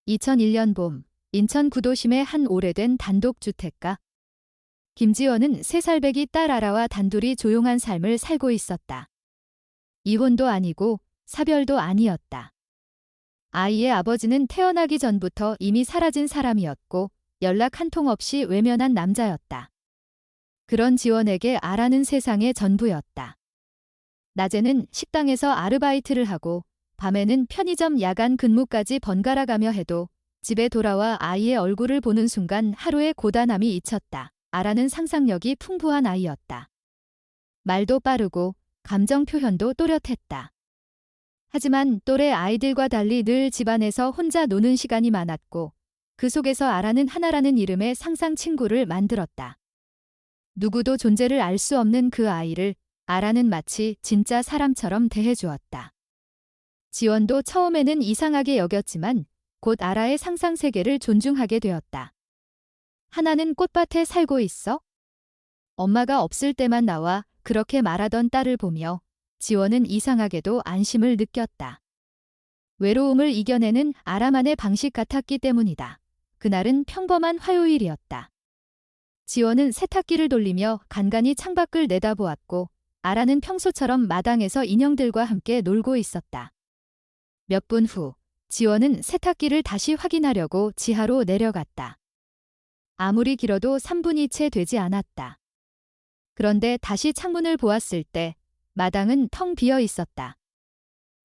2001년 봄, 인천 구도심의 한 오래된 단독주택가. 김지원은 3살배기 딸 아라와 단둘이 조용한 삶을 살고 있었다. 이혼도 아니고 사별도 아니었다. 아이의 아버지는 태어나기 전부터 이미 사라진 사람이었고 연락 한 통 없이 외면한 남자였다. 그런 지원에게 아라는 세상의 전부였다. 낮에는 식당에서 아르바이트를 하고 밤에는 편의점 야간 근무까지 번갈아가며 해도 집에 돌아와 아이의 얼굴을 보는 순간 하루의 고단함이 잊혔다. 아라는 상상력이 풍부한 아이였다. 말도 빠르고 감정 표현도 또렷했다. 하지만 또래 아이들과 달리 늘 집안에서 혼자 노는 시간이 많았고 그 속에서 아라는 하나라는 이름의 상상 친구를 만들었다. 누구도 존재를 알 수 없는 그 아이를 아라는 마치 진짜 사람처럼 대해주었다. 지원도 처음에는 이상하게 여겼지만 곧 아라의 상상 세계를 존중하게 되었다. 하나는 꽃밭에 살고 있어? 엄마가 없을 때만 나와 그렇게 말하던 딸을 보며 지원은 이상하게도 안심을 느꼈다. 외로움을 이겨내는 아라만의 방식 같았기 때문이다. 그날은 평범한 화요일이었다. 지원은 세탁기를 돌리며 간간히 창밖을 내다보았고 아라는 평소처럼 마당에서 인형들과 함께 놀고 있었다. 몇 분 후 지원은 세탁기를 다시 확인하려고 지하로 내려갔다. 아무리 길어도 3분이 채 되지 않았다. 그런데 다시 창문을 보았을 때 마당은 텅 비어 있었다.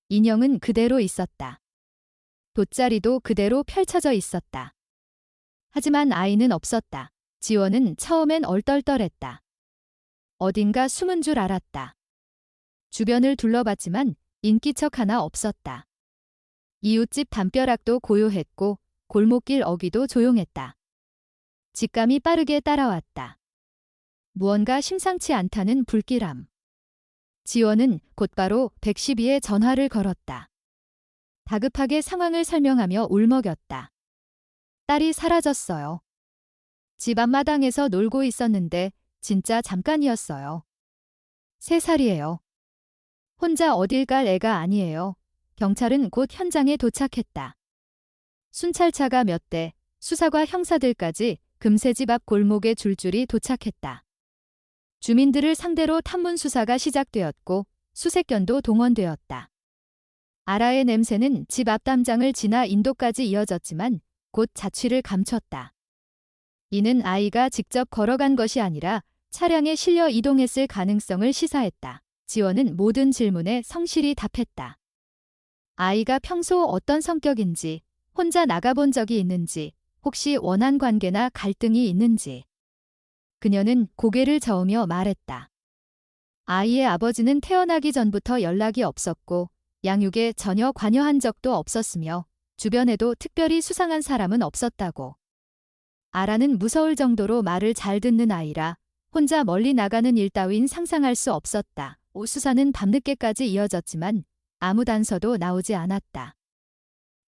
인형은 그대로 있었다. 돗자리도 그대로 펼쳐져 있었다. 하지만 아이는 없었다. 지원은 처음엔 얼떨떨했다. 어딘가 숨은 줄 알았다. 주변을 둘러봤지만 인기척 하나 없었다. 이웃집 담벼락도 고요했고 골목길 어귀도 조용했다. 직감이 빠르게 따라왔다. 무언가 심상치 않다는 불길함. 지원은 곧바로 112에 전화를 걸었다. 다급하게 상황을 설명하며 울먹였다. 딸이 사라졌어요. 집 앞마당에서 놀고 있었는데 진짜 잠깐이었어요. 3살이에요. 혼자 어딜 갈 애가 아니에요. 경찰은 곧 현장에 도착했다. 순찰차가 몇 대, 수사과 형사들까지 금세 집 앞 골목에 줄줄이 도착했다. 주민들을 상대로 탐문 수사가 시작되었고 수색견도 동원되었다. 아라의 냄새는 집 앞 담장을 지나 인도까지 이어졌지만 곧 자취를 감췄다. 이는 아이가 직접 걸어간 것이 아니라 차량에 실려 이동했을 가능성을 시사했다. 지원은 모든 질문에 성실히 답했다. 아이가 평소 어떤 성격인지, 혼자 나가본 적이 있는지, 혹시 원한 관계나 갈등이 있는지. 그녀는 고개를 저으며 말했다. 아이의 아버지는 태어나기 전부터 연락이 없었고 양육에 전혀 관여한 적도 없었으며 주변에도 특별히 수상한 사람은 없었다고. 아라는 무서울 정도로 말을 잘 듣는 아이라 혼자 멀리 나가는 일 따윈 상상할 수 없었다. 수사는 밤늦게까지 이어졌지만 아무 단서도 나오지 않았다.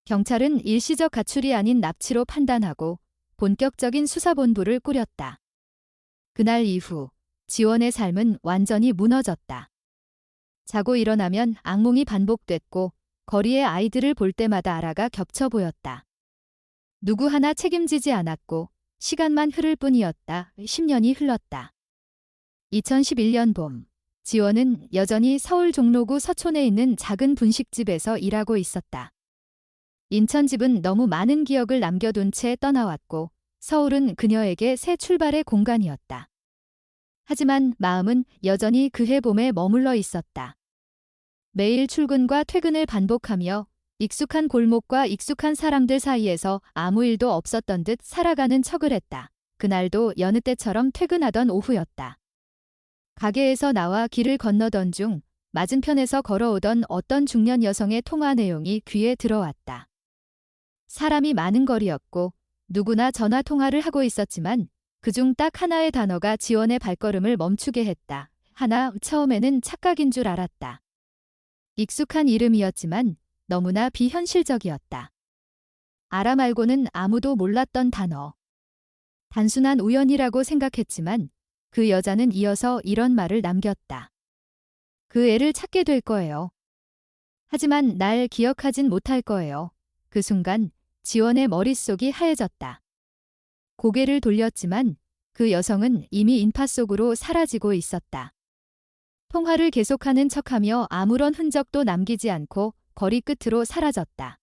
경찰은 일시적 가출이 아닌 납치로 판단하고 본격적인 수사본부를 꾸렸다. 그날 이후 지원의 삶은 완전히 무너졌다. 자고 일어나면 악몽이 반복됐고 거리의 아이들을 볼 때마다 아라가 겹쳐 보였다. 누구 하나 책임지지 않았고 시간만 흐를 뿐이었다. 10년이 흘렀다. 2011년 봄, 지원은 여전히 서울 종로구 서촌에 있는 작은 분식집에서 일하고 있었다. 인천집은 너무 많은 기억을 남겨둔 채 떠나왔고 서울은 그녀에게 새 출발의 공간이었다. 하지만 마음은 여전히 그해 봄에 머물러 있었다. 매일 출근과 퇴근을 반복하며 익숙한 골목과 익숙한 사람들 사이에서 아무 일도 없었던 듯 살아가는 척을 했다. 그날도 여느 때처럼 퇴근하던 오후였다. 가게에서 나와 길을 건너던 중 맞은편에서 걸어오던 어떤 중년 여성의 통화 내용이 귀에 들어왔다. 사람이 많은 거리였고 누구나 전화 통화를 하고 있었지만 그중 딱 하나의 단어가 지원의 발걸음을 멈추게 했다. 하나, 처음에는 착각인 줄 알았다. 익숙한 이름이었지만 너무나 비현실적이었다. 아라 말고는 아무도 몰랐던 단어. 단순한 우연이라고 생각했지만 그 여자는 이어서 이런 말을 남겼다. 그 애를 찾게 될 거예요. 하지만 날 기억하진 못할 거예요. 그 순간 지원의 머릿속이 하얘졌다. 고개를 돌렸지만 그 여성은 이미 인파 속으로 사라지고 있었다. 통화를 계속하는 척하며 아무런 흔적도 남기지 않고 거리 끝으로 사라졌다.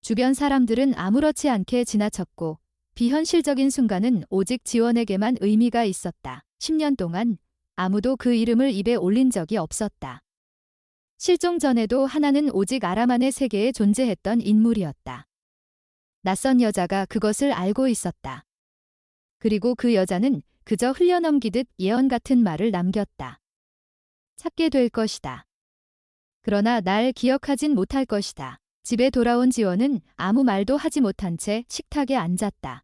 주변 사람들은 아무렇지 않게 지나쳤고 비현실적인 순간은 오직 지원에게만 의미가 있었다. 10년 동안 아무도 그 이름을 입에 올린 적이 없었다. 실종 전에도 하나는 오직 아라만의 세계에 존재했던 인물이었다. 낯선 여자가 그것을 알고 있었다. 그리고 그 여자는 그저 흘려넘기듯 예언 같은 말을 남겼다. 찾게 될 것이다. 그러나 날 기억하진 못할 것이다. 집에 돌아온 지원은 아무 말도 하지 못한 채 식탁에 앉았다.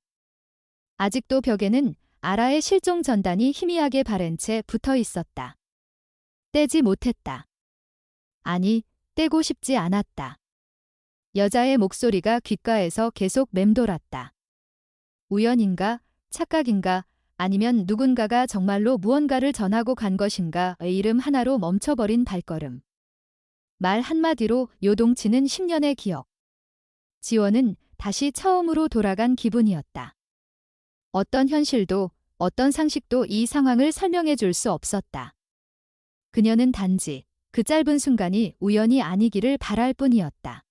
아직도 벽에는 아라의 실종 전단이 희미하게 바랜 채 붙어 있었다. 떼지 못했다. 아니, 떼고 싶지 않았다. 여자의 목소리가 귓가에서 계속 맴돌았다. 우연인가, 착각인가, 아니면 누군가가 정말로 무언가를 전하고 간 것인가의 이름 하나로 멈춰버린 발걸음. 말 한마디로 요동치는 10년의 기억. 지원은 다시 처음으로 돌아간 기분이었다. 어떤 현실도, 어떤 상식도 이 상황을 설명해 줄 수 없었다. 그녀는 단지 그 짧은 순간이 우연이 아니기를 바랄 뿐이었다.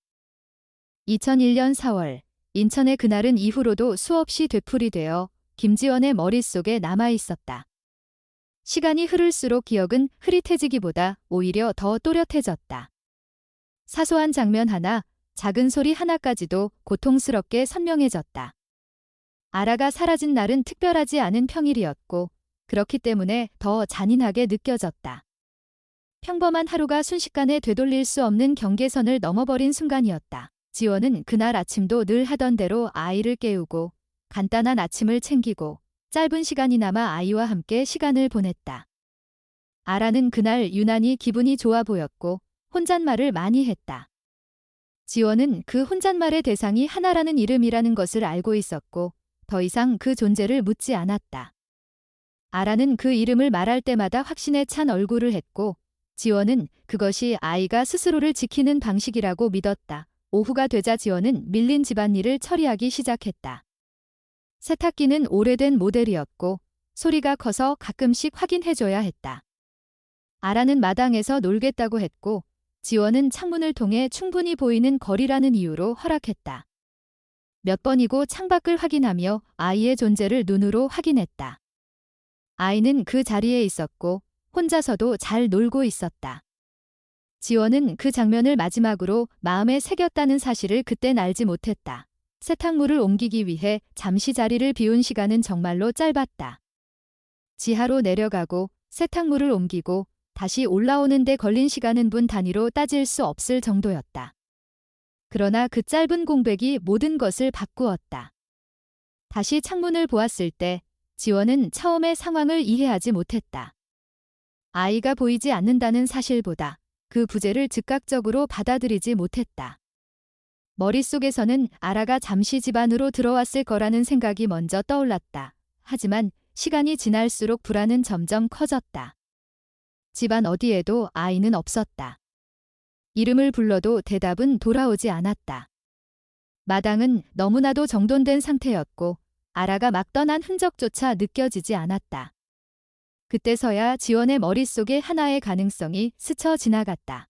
2001년 4월, 인천의 그날은 이후로도 수없이 되풀이되어 김지원의 머릿속에 남아 있었다. 시간이 흐를수록 기억은 흐릿해지기보다 오히려 더 또렷해졌다. 사소한 장면 하나, 작은 소리 하나까지도 고통스럽게 선명해졌다. 아라가 사라진 날은 특별하지 않은 평일이었고, 그렇기 때문에 더 잔인하게 느껴졌다. 평범한 하루가 순식간에 되돌릴 수 없는 경계선을 넘어버린 순간이었다. 지원은 그날 아침도 늘 하던 대로 아이를 깨우고 간단한 아침을 챙기고 짧은 시간이나마 아이와 함께 시간을 보냈다. 아라는 그날 유난히 기분이 좋아 보였고 혼잣말을 많이 했다. 지원은 그 혼잣말의 대상이 하나라는 이름이라는 것을 알고 있었고 더 이상 그 존재를 묻지 않았다. 아라는 그 이름을 말할 때마다 확신에 찬 얼굴을 했고 지원은 그것이 아이가 스스로를 지키는 방식이라고 믿었다. 오후가 되자 지원은 밀린 집안일을 처리하기 시작했다. 세탁기는 오래된 모델이었고 소리가 커서 가끔씩 확인해줘야 했다. 아라는 마당에서 놀겠다고 했고 지원은 창문을 통해 충분히 보이는 거리라는 이유로 허락했다. 몇 번이고 창밖을 확인하며 아이의 존재를 눈으로 확인했다. 아이는 그 자리에 있었고 혼자서도 잘 놀고 있었다. 지원은 그 장면을 마지막으로 마음에 새겼다는 사실을 그땐 알지 못했다. 세탁물을 옮기기 위해 잠시 자리를 비운 시간은 정말로 짧았다. 지하로 내려가고 세탁물을 옮기고 다시 올라오는 데 걸린 시간은 분 단위로 따질 수 없을 정도였다. 그러나 그 짧은 공백이 모든 것을 바꾸었다. 다시 창문을 보았을 때 지원은 처음의 상황을 이해하지 못했다. 아이가 보이지 않는다는 사실보다 그 부재를 즉각적으로 받아들이지 못했다. 머릿속에서는 아라가 잠시 집 안으로 들어왔을 거라는 생각이 먼저 떠올랐다. 하지만 시간이 지날수록 불안은 점점 커졌다. 집안 어디에도 아이는 없었다. 이름을 불러도 대답은 돌아오지 않았다. 마당은 너무나도 정돈된 상태였고 아라가 막 떠난 흔적조차 느껴지지 않았다. 그때서야 지원의 머릿속에 하나의 가능성이 스쳐 지나갔다.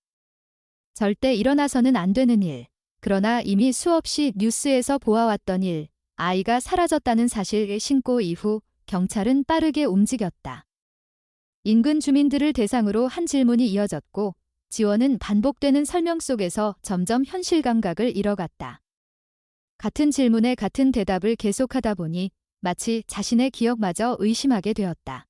절대 일어나서는 안 되는 일. 그러나 이미 수없이 뉴스에서 보아왔던 일. 아이가 사라졌다는 사실을 신고 이후 경찰은 빠르게 움직였다. 인근 주민들을 대상으로 한 질문이 이어졌고 지원은 반복되는 설명 속에서 점점 현실 감각을 잃어갔다. 같은 질문에 같은 대답을 계속하다 보니 마치 자신의 기억마저 의심하게 되었다.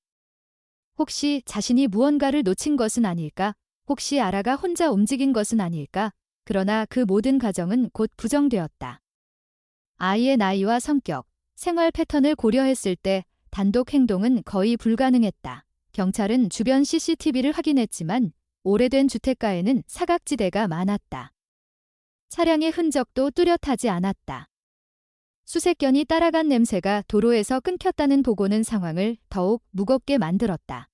혹시 자신이 무언가를 놓친 것은 아닐까? 혹시 아라가 혼자 움직인 것은 아닐까? 그러나 그 모든 가정은 곧 부정되었다. 아이의 나이와 성격, 생활 패턴을 고려했을 때 단독 행동은 거의 불가능했다. 경찰은 주변 CCTV를 확인했지만 오래된 주택가에는 사각지대가 많았다. 차량의 흔적도 뚜렷하지 않았다. 수색 견이 따라간 냄새가 도로에서 끊겼다는 보고는 상황을 더욱 무겁게 만들었다.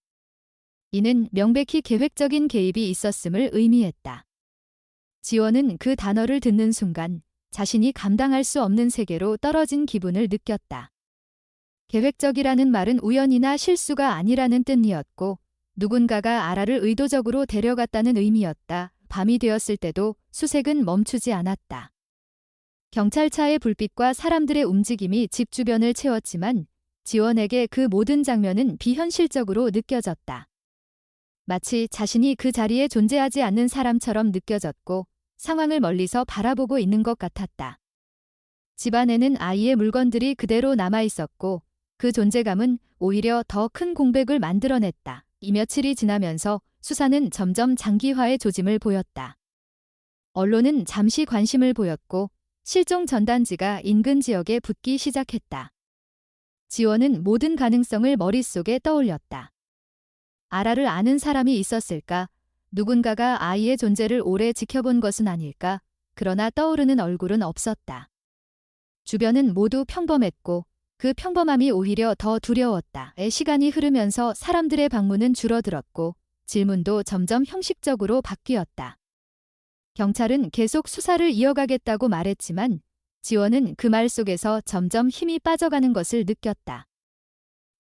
이는 명백히 계획적인 개입이 있었음을 의미했다. 지원은 그 단어를 듣는 순간 자신이 감당할 수 없는 세계로 떨어진 기분을 느꼈다. 계획적이라는 말은 우연이나 실수가 아니라는 뜻이었고 누군가가 아라를 의도적으로 데려갔다는 의미였다. 밤이 되었을 때도 수색은 멈추지 않았다. 경찰차의 불빛과 사람들의 움직임이 집 주변을 채웠지만 지원에게 그 모든 장면은 비현실적으로 느껴졌다. 마치 자신이 그 자리에 존재하지 않는 사람처럼 느껴졌고 상황을 멀리서 바라보고 있는 것 같았다. 집 안에는 아이의 물건들이 그대로 남아 있었고 그 존재감은 오히려 더 큰 공백을 만들어냈다. 이 며칠이 지나면서 수사는 점점 장기화의 조짐을 보였다. 언론은 잠시 관심을 보였고 실종 전단지가 인근 지역에 붙기 시작했다. 지원은 모든 가능성을 머릿속에 떠올렸다. 아라를 아는 사람이 있었을까? 누군가가 아이의 존재를 오래 지켜본 것은 아닐까? 그러나 떠오르는 얼굴은 없었다. 주변은 모두 평범했고 그 평범함이 오히려 더 두려웠다. 시간이 흐르면서 사람들의 방문은 줄어들었고 질문도 점점 형식적으로 바뀌었다. 경찰은 계속 수사를 이어가겠다고 말했지만 지원은 그 말 속에서 점점 힘이 빠져가는 것을 느꼈다.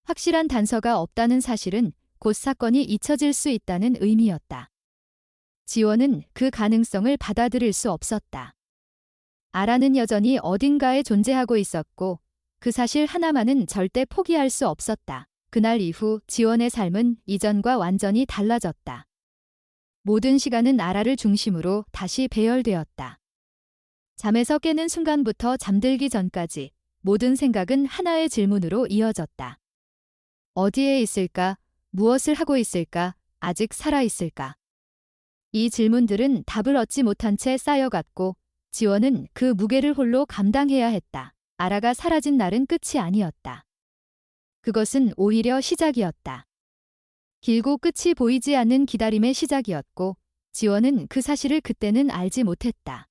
확실한 단서가 없다는 사실은 곧 사건이 잊혀질 수 있다는 의미였다. 지원은 그 가능성을 받아들일 수 없었다. 아라는 여전히 어딘가에 존재하고 있었고 그 사실 하나만은 절대 포기할 수 없었다. 그날 이후 지원의 삶은 이전과 완전히 달라졌다. 모든 시간은 아라를 중심으로 다시 배열되었다. 잠에서 깨는 순간부터 잠들기 전까지 모든 생각은 하나의 질문으로 이어졌다. 어디에 있을까? 무엇을 하고 있을까? 아직 살아 있을까? 이 질문들은 답을 얻지 못한 채 쌓여갔고 지원은 그 무게를 홀로 감당해야 했다. 아라가 사라진 날은 끝이 아니었다. 그것은 오히려 시작이었다. 길고 끝이 보이지 않는 기다림의 시작이었고 지원은 그 사실을 그때는 알지 못했다.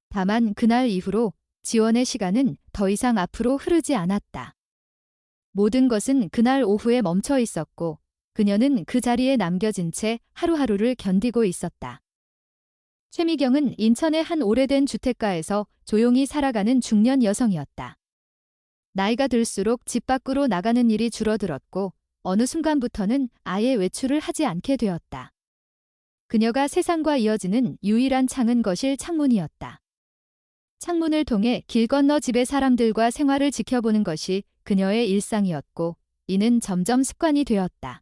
다만 그날 이후로 지원의 시간은 더 이상 앞으로 흐르지 않았다. 모든 것은 그날 오후에 멈춰 있었고 그녀는 그 자리에 남겨진 채 하루하루를 견디고 있었다. 최미경은 인천의 한 오래된 주택가에서 조용히 살아가는 중년 여성이었다. 나이가 들수록 집 밖으로 나가는 일이 줄어들었고 어느 순간부터는 아예 외출을 하지 않게 되었다. 그녀가 세상과 이어지는 유일한 창은 거실 창문이었다. 창문을 통해 길 건너 집의 사람들과 생활을 지켜보는 것이 그녀의 일상이었고 이는 점점 습관이 되었다.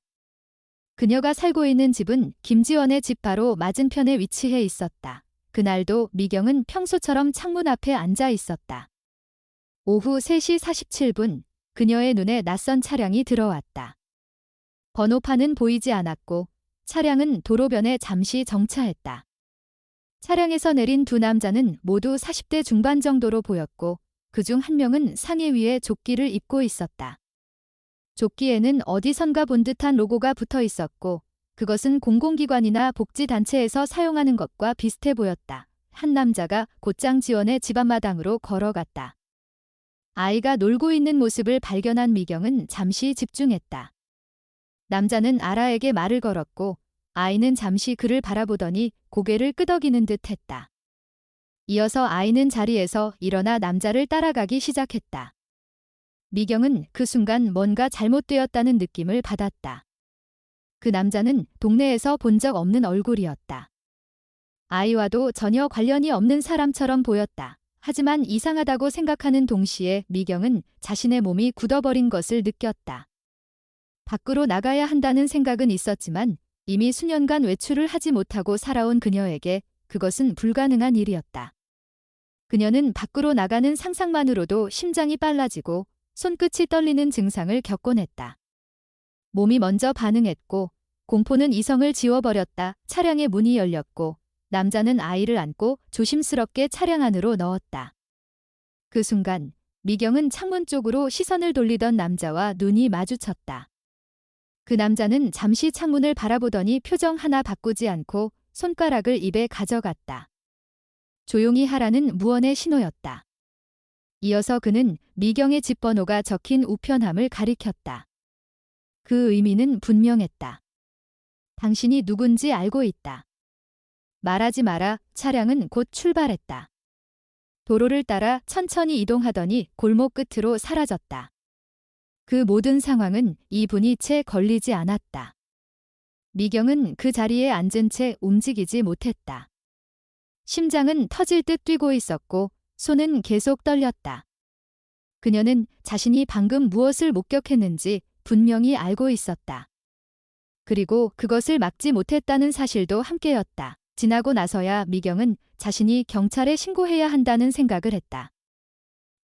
그녀가 살고 있는 집은 김지원의 집 바로 맞은편에 위치해 있었다. 그날도 미경은 평소처럼 창문 앞에 앉아 있었다. 오후 3시 47분 그녀의 눈에 낯선 차량이 들어왔다. 번호판은 보이지 않았고 차량은 도로변에 잠시 정차했다. 차량에서 내린 두 남자는 모두 40대 중반 정도로 보였고 그중 한 명은 상의 위에 조끼를 입고 있었다. 조끼에는 어디선가 본 듯한 로고가 붙어 있었고 그것은 공공기관이나 복지단체에서 사용하는 것과 비슷해 보였다. 한 남자가 곧장 지원의 집 앞마당으로 걸어갔다. 아이가 놀고 있는 모습을 발견한 미경은 잠시 집중했다. 남자는 아라에게 말을 걸었고 아이는 잠시 그를 바라보더니 고개를 끄덕이는 듯 했다. 이어서 아이는 자리에서 일어나 남자를 따라가기 시작했다. 미경은 그 순간 뭔가 잘못되었다는 느낌을 받았다. 그 남자는 동네에서 본 적 없는 얼굴이었다. 아이와도 전혀 관련이 없는 사람처럼 보였다. 하지만 이상하다고 생각하는 동시에 미경은 자신의 몸이 굳어버린 것을 느꼈다. 밖으로 나가야 한다는 생각은 있었지만 이미 수년간 외출을 하지 못하고 살아온 그녀에게 그것은 불가능한 일이었다. 그녀는 밖으로 나가는 상상만으로도 심장이 빨라지고 손끝이 떨리는 증상을 겪곤 했다. 몸이 먼저 반응했고 공포는 이성을 지워버렸다. 차량의 문이 열렸고 남자는 아이를 안고 조심스럽게 차량 안으로 넣었다. 그 순간 미경은 창문 쪽으로 시선을 돌리던 남자와 눈이 마주쳤다. 그 남자는 잠시 창문을 바라보더니 표정 하나 바꾸지 않고 손가락을 입에 가져갔다. 조용히 하라는 무언의 신호였다. 이어서 그는 미경의 집 번호가 적힌 우편함을 가리켰다. 그 의미는 분명했다. 당신이 누군지 알고 있다. 말하지 마라. 차량은 곧 출발했다. 도로를 따라 천천히 이동하더니 골목 끝으로 사라졌다. 그 모든 상황은 이분이 채 걸리지 않았다. 미경은 그 자리에 앉은 채 움직이지 못했다. 심장은 터질 듯 뛰고 있었고 손은 계속 떨렸다. 그녀는 자신이 방금 무엇을 목격했는지 분명히 알고 있었다. 그리고 그것을 막지 못했다는 사실도 함께였다. 지나고 나서야 미경은 자신이 경찰에 신고해야 한다는 생각을 했다.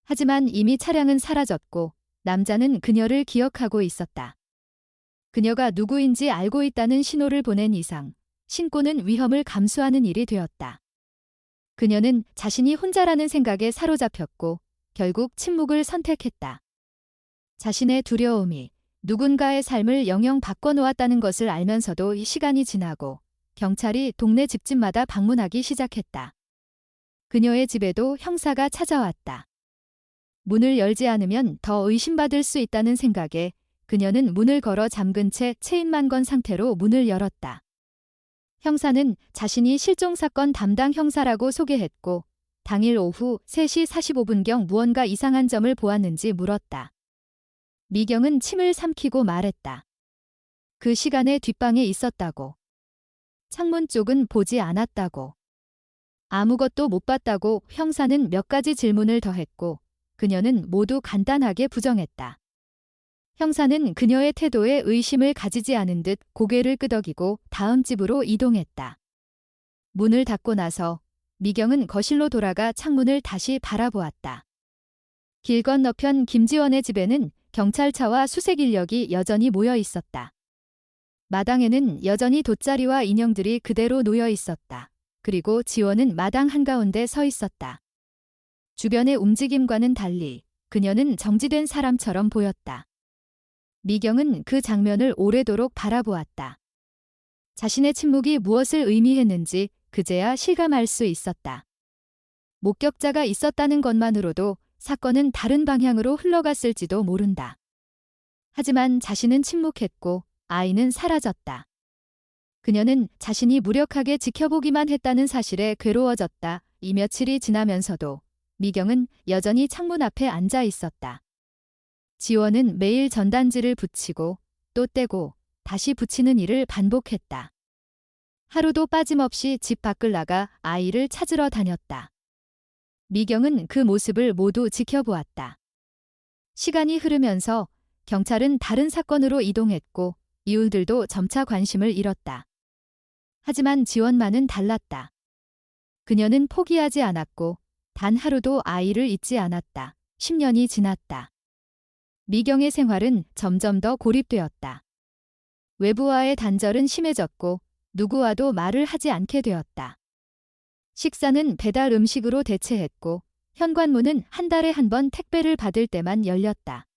하지만 이미 차량은 사라졌고 남자는 그녀를 기억하고 있었다. 그녀가 누구인지 알고 있다는 신호를 보낸 이상 신고는 위험을 감수하는 일이 되었다. 그녀는 자신이 혼자라는 생각에 사로잡혔고 결국 침묵을 선택했다. 자신의 두려움이 누군가의 삶을 영영 바꿔놓았다는 것을 알면서도 이 시간이 지나고 경찰이 동네 집집마다 방문하기 시작했다. 그녀의 집에도 형사가 찾아왔다. 문을 열지 않으면 더 의심받을 수 있다는 생각에 그녀는 문을 걸어 잠근 채 체인만 건 상태로 문을 열었다. 형사는 자신이 실종사건 담당 형사라고 소개했고 당일 오후 3시 45분경 무언가 이상한 점을 보았는지 물었다. 미경은 침을 삼키고 말했다. 그 시간에 뒷방에 있었다고. 창문 쪽은 보지 않았다고. 아무것도 못 봤다고 형사는 몇 가지 질문을 더했고 그녀는 모두 간단하게 부정했다. 형사는 그녀의 태도에 의심을 가지지 않은 듯 고개를 끄덕이고 다음 집으로 이동했다. 문을 닫고 나서 미경은 거실로 돌아가 창문을 다시 바라보았다. 길 건너편 김지원의 집에는 경찰차와 수색 인력이 여전히 모여 있었다. 마당에는 여전히 돗자리와 인형들이 그대로 놓여 있었다. 그리고 지원은 마당 한가운데 서 있었다. 주변의 움직임과는 달리 그녀는 정지된 사람처럼 보였다. 미경은 그 장면을 오래도록 바라보았다. 자신의 침묵이 무엇을 의미했는지 그제야 실감할 수 있었다. 목격자가 있었다는 것만으로도 사건은 다른 방향으로 흘러갔을지도 모른다. 하지만 자신은 침묵했고 아이는 사라졌다. 그녀는 자신이 무력하게 지켜보기만 했다는 사실에 괴로워졌다. 이 며칠이 지나면서도 미경은 여전히 창문 앞에 앉아 있었다. 지원은 매일 전단지를 붙이고 또 떼고 다시 붙이는 일을 반복했다. 하루도 빠짐없이 집 밖을 나가 아이를 찾으러 다녔다. 미경은 그 모습을 모두 지켜보았다. 시간이 흐르면서 경찰은 다른 사건으로 이동했고 이웃들도 점차 관심을 잃었다. 하지만 지원만은 달랐다. 그녀는 포기하지 않았고 단 하루도 아이를 잊지 않았다. 10년이 지났다. 미경의 생활은 점점 더 고립되었다. 외부와의 단절은 심해졌고 누구와도 말을 하지 않게 되었다. 식사는 배달 음식으로 대체했고 현관문은 한 달에 한 번 택배를 받을 때만 열렸다.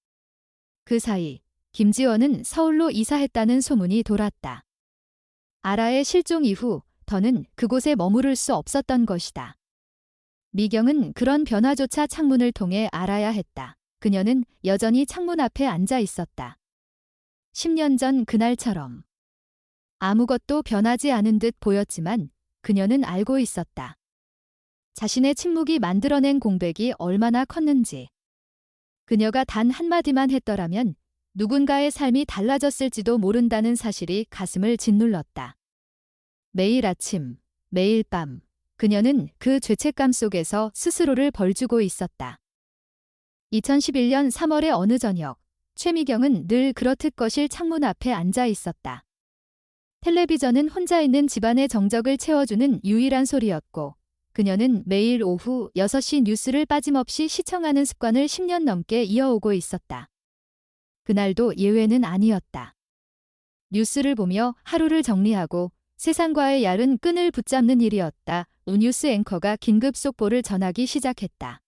그 사이 김지원은 서울로 이사했다는 소문이 돌았다. 아라의 실종 이후 더는 그곳에 머무를 수 없었던 것이다. 미경은 그런 변화조차 창문을 통해 알아야 했다. 그녀는 여전히 창문 앞에 앉아 있었다. 10년 전 그날처럼. 아무것도 변하지 않은 듯 보였지만 그녀는 알고 있었다. 자신의 침묵이 만들어낸 공백이 얼마나 컸는지. 그녀가 단 한마디만 했더라면 누군가의 삶이 달라졌을지도 모른다는 사실이 가슴을 짓눌렀다. 매일 아침, 매일 밤, 그녀는 그 죄책감 속에서 스스로를 벌주고 있었다. 2011년 3월의 어느 저녁, 최미경은 늘 그렇듯 거실 창문 앞에 앉아 있었다. 텔레비전은 혼자 있는 집안의 정적을 채워주는 유일한 소리였고, 그녀는 매일 오후 6시 뉴스를 빠짐없이 시청하는 습관을 10년 넘게 이어오고 있었다. 그날도 예외는 아니었다. 뉴스를 보며 하루를 정리하고 세상과의 얇은 끈을 붙잡는 일이었다. 뉴스 앵커가 긴급 속보를 전하기 시작했다.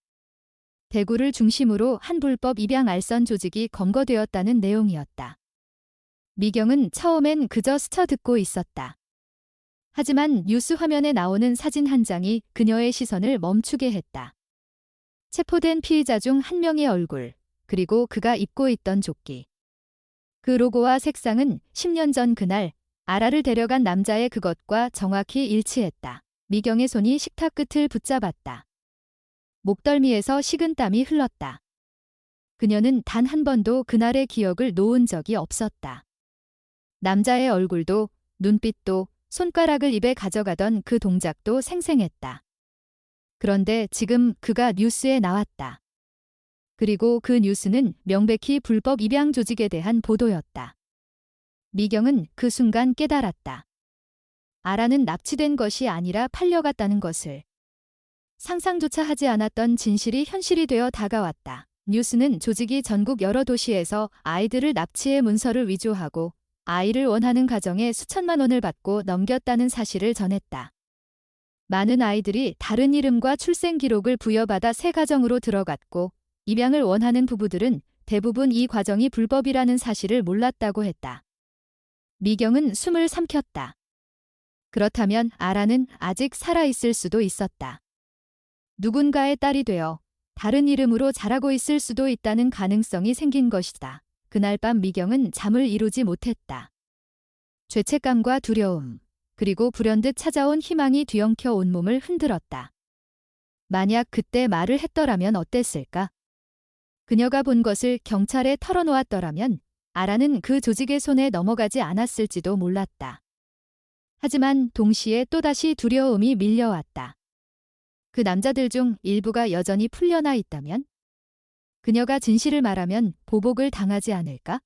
대구를 중심으로 한 불법 입양 알선 조직이 검거되었다는 내용이었다. 미경은 처음엔 그저 스쳐 듣고 있었다. 하지만 뉴스 화면에 나오는 사진 한 장이 그녀의 시선을 멈추게 했다. 체포된 피의자 중 한 명의 얼굴, 그리고 그가 입고 있던 조끼. 그 로고와 색상은 10년 전 그날 아라를 데려간 남자의 그것과 정확히 일치했다. 미경의 손이 식탁 끝을 붙잡았다. 목덜미에서 식은땀이 흘렀다. 그녀는 단 한 번도 그날의 기억을 놓은 적이 없었다. 남자의 얼굴도 눈빛도 손가락을 입에 가져가던 그 동작도 생생했다. 그런데 지금 그가 뉴스에 나왔다. 그리고 그 뉴스는 명백히 불법 입양 조직에 대한 보도였다. 미경은 그 순간 깨달았다. 아라는 납치된 것이 아니라 팔려갔다는 것을. 상상조차 하지 않았던 진실이 현실이 되어 다가왔다. 뉴스는 조직이 전국 여러 도시에서 아이들을 납치해 문서를 위조하고 아이를 원하는 가정에 수천만 원을 받고 넘겼다는 사실을 전했다. 많은 아이들이 다른 이름과 출생 기록을 부여받아 새 가정으로 들어갔고 입양을 원하는 부부들은 대부분 이 과정이 불법이라는 사실을 몰랐다고 했다. 미경은 숨을 삼켰다. 그렇다면 아라는 아직 살아있을 수도 있었다. 누군가의 딸이 되어 다른 이름으로 자라고 있을 수도 있다는 가능성이 생긴 것이다. 그날 밤 미경은 잠을 이루지 못했다. 죄책감과 두려움, 그리고 불현듯 찾아온 희망이 뒤엉켜 온몸을 흔들었다. 만약 그때 말을 했더라면 어땠을까? 그녀가 본 것을 경찰에 털어놓았더라면 아라는 그 조직의 손에 넘어가지 않았을지도 몰랐다. 하지만 동시에 또다시 두려움이 밀려왔다. 그 남자들 중 일부가 여전히 풀려나 있다면? 그녀가 진실을 말하면 보복을 당하지 않을까?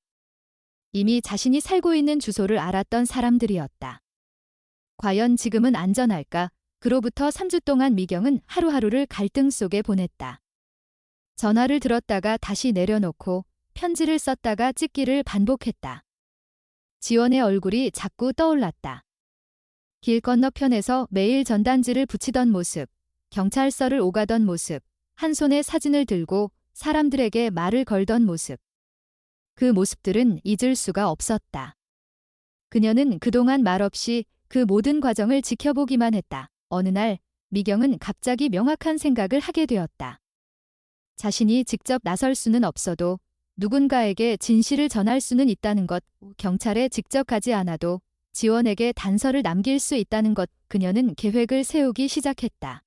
이미 자신이 살고 있는 주소를 알았던 사람들이었다. 과연 지금은 안전할까? 그로부터 3주 동안 미경은 하루하루를 갈등 속에 보냈다. 전화를 들었다가 다시 내려놓고 편지를 썼다가 찍기를 반복했다. 지원의 얼굴이 자꾸 떠올랐다. 길 건너편에서 매일 전단지를 붙이던 모습, 경찰서를 오가던 모습, 한 손에 사진을 들고 사람들에게 말을 걸던 모습. 그 모습들은 잊을 수가 없었다. 그녀는 그동안 말없이 그 모든 과정을 지켜보기만 했다. 어느 날 미경은 갑자기 명확한 생각을 하게 되었다. 자신이 직접 나설 수는 없어도 누군가에게 진실을 전할 수는 있다는 것, 경찰에 직접 가지 않아도 지원에게 단서를 남길 수 있다는 것, 그녀는 계획을 세우기 시작했다.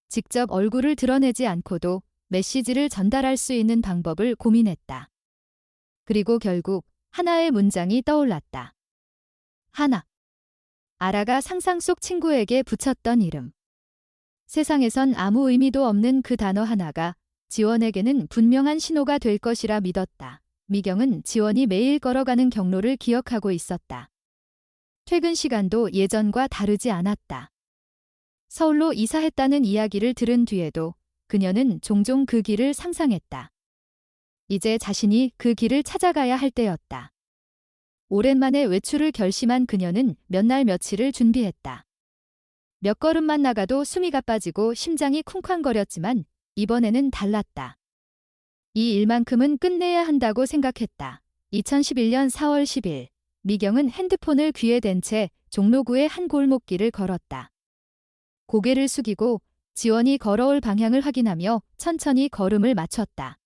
직접 얼굴을 드러내지 않고도 메시지를 전달할 수 있는 방법을 고민했다. 그리고 결국 하나의 문장이 떠올랐다. 하나. 아라가 상상 속 친구에게 붙였던 이름. 세상에선 아무 의미도 없는 그 단어 하나가 지원에게는 분명한 신호가 될 것이라 믿었다. 미경은 지원이 매일 걸어가는 경로를 기억하고 있었다. 퇴근 시간도 예전과 다르지 않았다. 서울로 이사했다는 이야기를 들은 뒤에도 그녀는 종종 그 길을 상상했다. 이제 자신이 그 길을 찾아가야 할 때였다. 오랜만에 외출을 결심한 그녀는 몇 날 며칠을 준비했다. 몇 걸음만 나가도 숨이 가빠지고 심장이 쿵쾅거렸지만 이번에는 달랐다. 이 일만큼은 끝내야 한다고 생각했다. 2011년 4월 10일 미경은 핸드폰을 귀에 댄 채 종로구의 한 골목길을 걸었다. 고개를 숙이고 지원이 걸어올 방향을 확인하며 천천히 걸음을 맞췄다.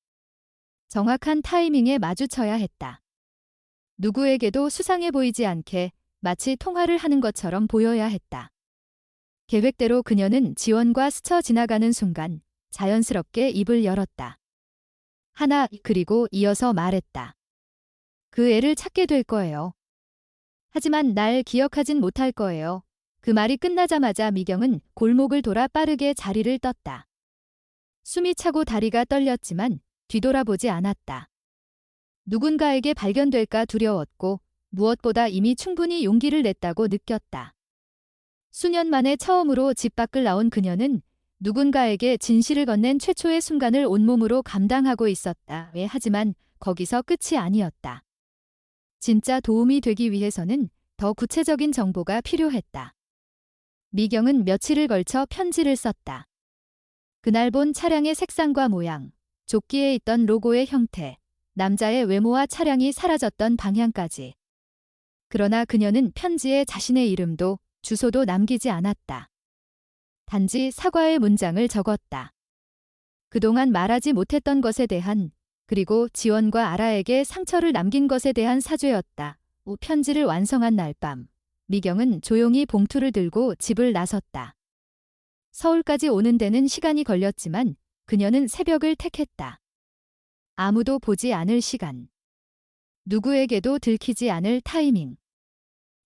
정확한 타이밍에 마주쳐야 했다. 누구에게도 수상해 보이지 않게 마치 통화를 하는 것처럼 보여야 했다. 계획대로 그녀는 지원과 스쳐 지나가는 순간 자연스럽게 입을 열었다. 하나, 그리고 이어서 말했다. 그 애를 찾게 될 거예요. 하지만 날 기억하진 못할 거예요. 그 말이 끝나자마자 미경은 골목을 돌아 빠르게 자리를 떴다. 숨이 차고 다리가 떨렸지만 뒤돌아보지 않았다. 누군가에게 발견될까 두려웠고 무엇보다 이미 충분히 용기를 냈다고 느꼈다. 수년 만에 처음으로 집 밖을 나온 그녀는 누군가에게 진실을 건넨 최초의 순간을 온몸으로 감당하고 있었다. 하지만 거기서 끝이 아니었다. 진짜 도움이 되기 위해서는 더 구체적인 정보가 필요했다. 미경은 며칠을 걸쳐 편지를 썼다. 그날 본 차량의 색상과 모양, 조끼에 있던 로고의 형태, 남자의 외모와 차량이 사라졌던 방향까지. 그러나 그녀는 편지에 자신의 이름도 주소도 남기지 않았다. 단지 사과의 문장을 적었다. 그동안 말하지 못했던 것에 대한, 그리고 지원과 아라에게 상처를 남긴 것에 대한 사죄였다. 편지를 완성한 날 밤, 미경은 조용히 봉투를 들고 집을 나섰다. 서울까지 오는 데는 시간이 걸렸지만 그녀는 새벽을 택했다. 아무도 보지 않을 시간. 누구에게도 들키지 않을 타이밍.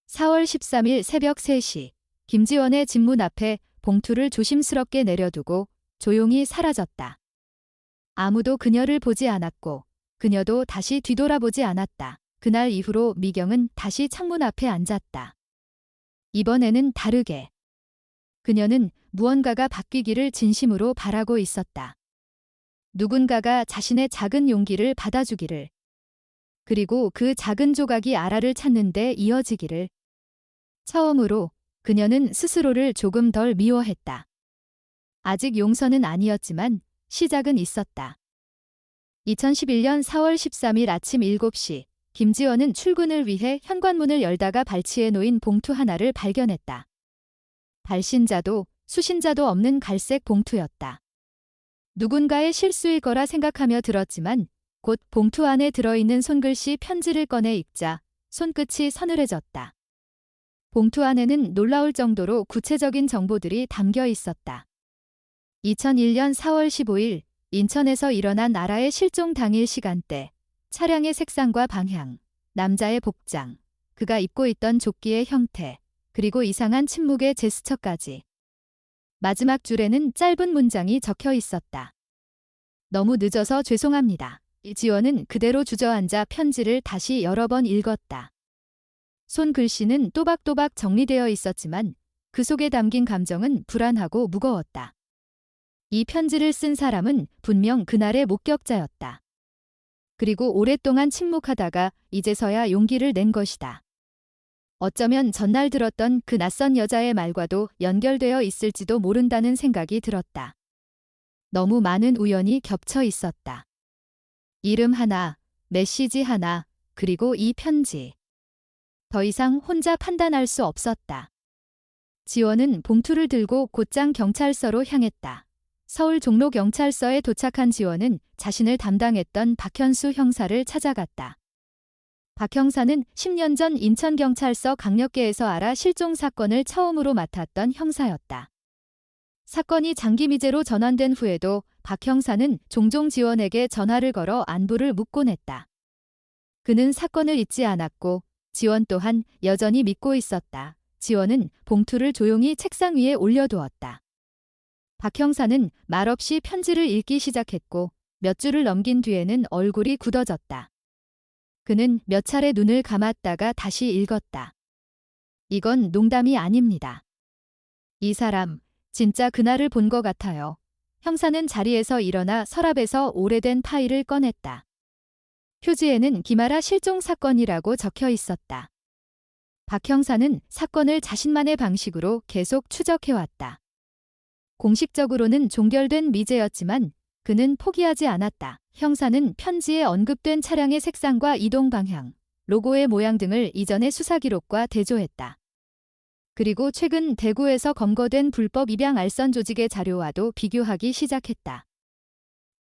4월 13일 새벽 3시, 김지원의 집 문 앞에 봉투를 조심스럽게 내려두고 조용히 사라졌다. 아무도 그녀를 보지 않았고 그녀도 다시 뒤돌아보지 않았다. 그날 이후로 미경은 다시 창문 앞에 앉았다. 이번에는 다르게. 그녀는 무언가가 바뀌기를 진심으로 바라고 있었다. 누군가가 자신의 작은 용기를 받아주기를. 그리고 그 작은 조각이 아라를 찾는 데 이어지기를. 처음으로 그녀는 스스로를 조금 덜 미워했다. 아직 용서는 아니었지만 시작은 있었다. 2011년 4월 13일 아침 7시, 김지원은 출근을 위해 현관문을 열다가 발치에 놓인 봉투 하나를 발견했다. 발신자도 수신자도 없는 갈색 봉투였다. 누군가의 실수일 거라 생각하며 들었지만 곧 봉투 안에 들어있는 손글씨 편지를 꺼내 읽자 손끝이 서늘해졌다. 봉투 안에는 놀라울 정도로 구체적인 정보들이 담겨 있었다. 2001년 4월 15일 인천에서 일어난 아라의 실종 당일 시간대, 차량의 색상과 방향, 남자의 복장, 그가 입고 있던 조끼의 형태, 그리고 이상한 침묵의 제스처까지. 마지막 줄에는 짧은 문장이 적혀 있었다. 너무 늦어서 죄송합니다. 지원은 그대로 주저앉아 편지를 다시 여러 번 읽었다. 손글씨는 또박또박 정리되어 있었지만 그 속에 담긴 감정은 불안하고 무거웠다. 이 편지를 쓴 사람은 분명 그날의 목격자였다. 그리고 오랫동안 침묵하다가 이제서야 용기를 낸 것이다. 어쩌면 전날 들었던 그 낯선 여자의 말과도 연결되어 있을지도 모른다는 생각이 들었다. 너무 많은 우연이 겹쳐 있었다. 이름 하나, 메시지 하나, 그리고 이 편지. 더 이상 혼자 판단할 수 없었다. 지원은 봉투를 들고 곧장 경찰서로 향했다. 서울 종로경찰서에 도착한 지원은 자신을 담당했던 박현수 형사를 찾아갔다. 박 형사는 10년 전 인천경찰서 강력계에서 아라 실종 사건을 처음으로 맡았던 형사였다. 사건이 장기미제로 전환된 후에도 박 형사는 종종 지원에게 전화를 걸어 안부를 묻곤 했다. 그는 사건을 잊지 않았고 지원 또한 여전히 믿고 있었다. 지원은 봉투를 조용히 책상 위에 올려두었다. 박 형사는 말없이 편지를 읽기 시작했고 몇 줄을 넘긴 뒤에는 얼굴이 굳어졌다. 그는 몇 차례 눈을 감았다가 다시 읽었다. 이건 농담이 아닙니다. 이 사람, 진짜 그날을 본 것 같아요. 형사는 자리에서 일어나 서랍에서 오래된 파일을 꺼냈다. 표지에는 김아라 실종 사건이라고 적혀 있었다. 박 형사는 사건을 자신만의 방식으로 계속 추적해왔다. 공식적으로는 종결된 미제였지만 그는 포기하지 않았다. 형사는 편지에 언급된 차량의 색상과 이동 방향, 로고의 모양 등을 이전의 수사 기록과 대조했다. 그리고 최근 대구에서 검거된 불법 입양 알선 조직의 자료와도 비교하기 시작했다.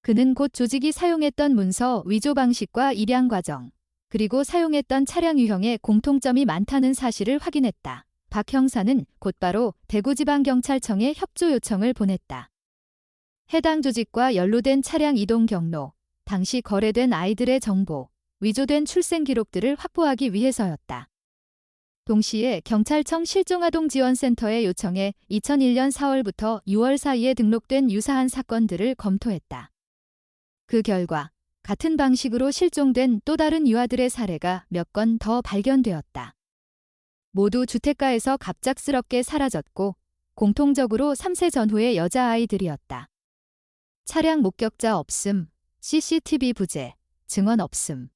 그는 곧 조직이 사용했던 문서 위조 방식과 입양 과정, 그리고 사용했던 차량 유형에 공통점이 많다는 사실을 확인했다. 박 형사는 곧바로 대구지방경찰청에 협조 요청을 보냈다. 해당 조직과 연루된 차량 이동 경로, 당시 거래된 아이들의 정보, 위조된 출생 기록들을 확보하기 위해서였다. 동시에 경찰청 실종아동지원센터에 요청해 2001년 4월부터 6월 사이에 등록된 유사한 사건들을 검토했다. 그 결과 같은 방식으로 실종된 또 다른 유아들의 사례가 몇 건 더 발견되었다. 모두 주택가에서 갑작스럽게 사라졌고 공통적으로 3세 전후의 여자아이들이었다. 차량 목격자 없음, CCTV 부재, 증언 없음.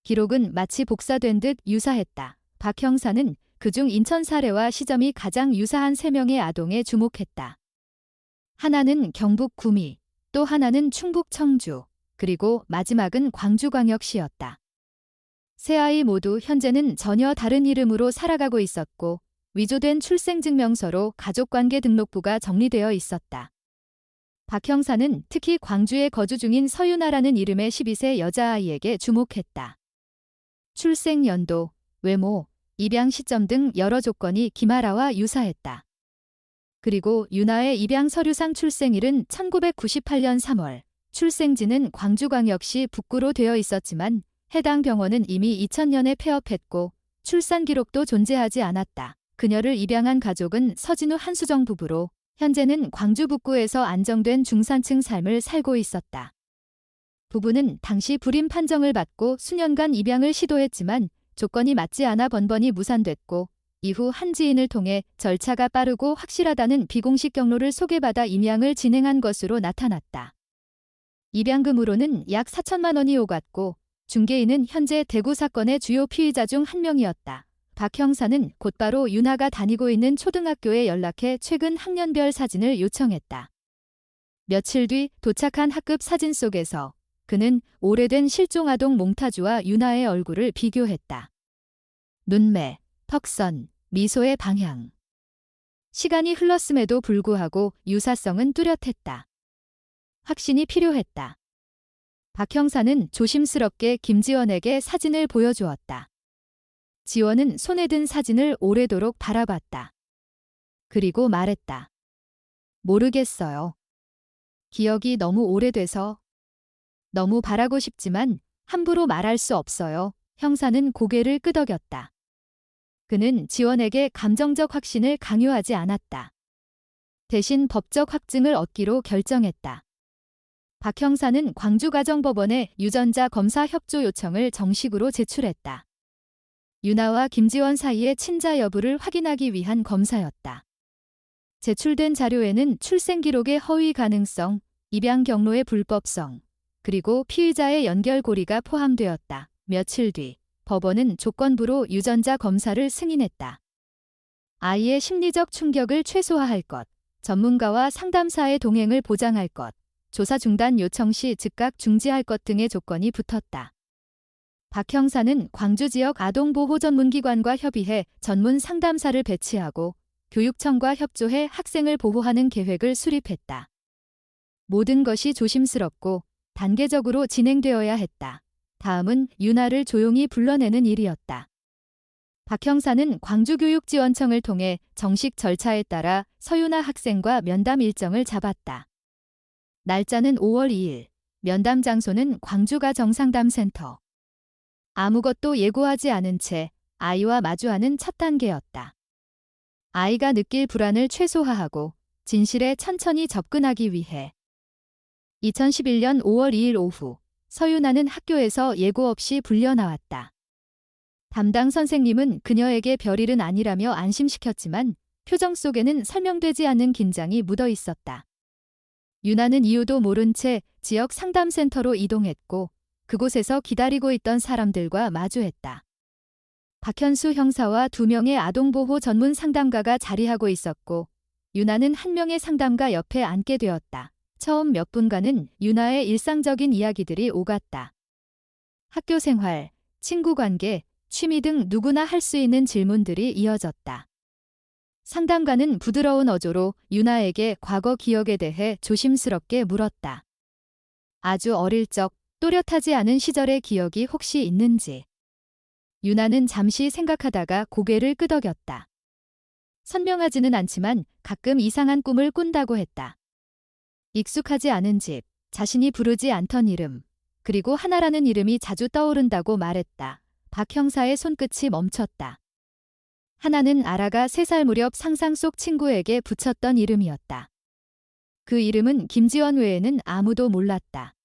기록은 마치 복사된 듯 유사했다. 박 형사는 그중 인천 사례와 시점이 가장 유사한 3명의 아동에 주목했다. 하나는 경북 구미, 또 하나는 충북 청주, 그리고 마지막은 광주광역시였다. 세 아이 모두 현재는 전혀 다른 이름으로 살아가고 있었고 위조된 출생증명서로 가족관계 등록부가 정리되어 있었다. 박 형사는 특히 광주에 거주 중인 서윤아라는 이름의 12세 여자아이에게 주목했다. 출생 연도, 외모, 입양 시점 등 여러 조건이 김아라와 유사했다. 그리고 윤아의 입양 서류상 출생일은 1998년 3월, 출생지는 광주광역시 북구로 되어 있었지만 해당 병원은 이미 2000년에 폐업했고 출산 기록도 존재하지 않았다. 그녀를 입양한 가족은 서진우 한수정 부부로 현재는 광주 북구에서 안정된 중산층 삶을 살고 있었다. 부부는 당시 불임 판정을 받고 수년간 입양을 시도했지만 조건이 맞지 않아 번번이 무산됐고 이후 한 지인을 통해 절차가 빠르고 확실하다는 비공식 경로를 소개받아 입양을 진행한 것으로 나타났다. 입양금으로는 약 4천만 원이 오갔고 중개인은 현재 대구 사건의 주요 피의자 중 한 명이었다. 박 형사는 곧바로 윤아가 다니고 있는 초등학교에 연락해 최근 학년별 사진을 요청했다. 며칠 뒤 도착한 학급 사진 속에서 그는 오래된 실종아동 몽타주와 윤아의 얼굴을 비교했다. 눈매, 턱선, 미소의 방향. 시간이 흘렀음에도 불구하고 유사성은 뚜렷했다. 확신이 필요했다. 박 형사는 조심스럽게 김지원에게 사진을 보여주었다. 지원은 손에 든 사진을 오래도록 바라봤다. 그리고 말했다. 모르겠어요. 기억이 너무 오래돼서. 너무 바라고 싶지만 함부로 말할 수 없어요. 형사는 고개를 끄덕였다. 그는 지원에게 감정적 확신을 강요하지 않았다. 대신 법적 확증을 얻기로 결정했다. 박 형사는 광주가정법원에 유전자 검사 협조 요청을 정식으로 제출했다. 윤아와 김지원 사이의 친자 여부를 확인하기 위한 검사였다. 제출된 자료에는 출생 기록의 허위 가능성, 입양 경로의 불법성, 그리고 피의자의 연결고리가 포함되었다. 며칠 뒤 법원은 조건부로 유전자 검사를 승인했다. 아이의 심리적 충격을 최소화할 것, 전문가와 상담사의 동행을 보장할 것, 조사 중단 요청 시 즉각 중지할 것 등의 조건이 붙었다. 박 형사는 광주 지역 아동보호 전문기관과 협의해 전문 상담사를 배치하고 교육청과 협조해 학생을 보호하는 계획을 수립했다. 모든 것이 조심스럽고 단계적으로 진행되어야 했다. 다음은 윤아를 조용히 불러내는 일이었다. 박 형사는 광주교육지원청을 통해 정식 절차에 따라 서윤아 학생과 면담 일정을 잡았다. 날짜는 5월 2일, 면담 장소는 광주가정상담센터. 아무것도 예고하지 않은 채 아이와 마주하는 첫 단계였다. 아이가 느낄 불안을 최소화하고 진실에 천천히 접근하기 위해 2011년 5월 2일 오후 서윤아는 학교에서 예고 없이 불려나왔다. 담당 선생님은 그녀에게 별일은 아니라며 안심시켰지만 표정 속에는 설명되지 않는 긴장이 묻어 있었다. 윤아는 이유도 모른 채 지역 상담센터로 이동했고 그곳에서 기다리고 있던 사람들과 마주했다. 박현수 형사와 2명의 아동보호 전문 상담가가 자리하고 있었고 윤아는 한 명의 상담가 옆에 앉게 되었다. 처음 몇 분간은 윤아의 일상적인 이야기들이 오갔다. 학교 생활, 친구 관계, 취미 등 누구나 할 수 있는 질문들이 이어졌다. 상담가는 부드러운 어조로 윤아에게 과거 기억에 대해 조심스럽게 물었다. 아주 어릴 적 또렷하지 않은 시절의 기억이 혹시 있는지. 윤아는 잠시 생각하다가 고개를 끄덕였다. 선명하지는 않지만 가끔 이상한 꿈을 꾼다고 했다. 익숙하지 않은 집, 자신이 부르지 않던 이름, 그리고 하나라는 이름이 자주 떠오른다고 말했다. 박 형사의 손끝이 멈췄다. 하나는 아라가 3살 무렵 상상 속 친구에게 붙였던 이름이었다. 그 이름은 김지원 외에는 아무도 몰랐다.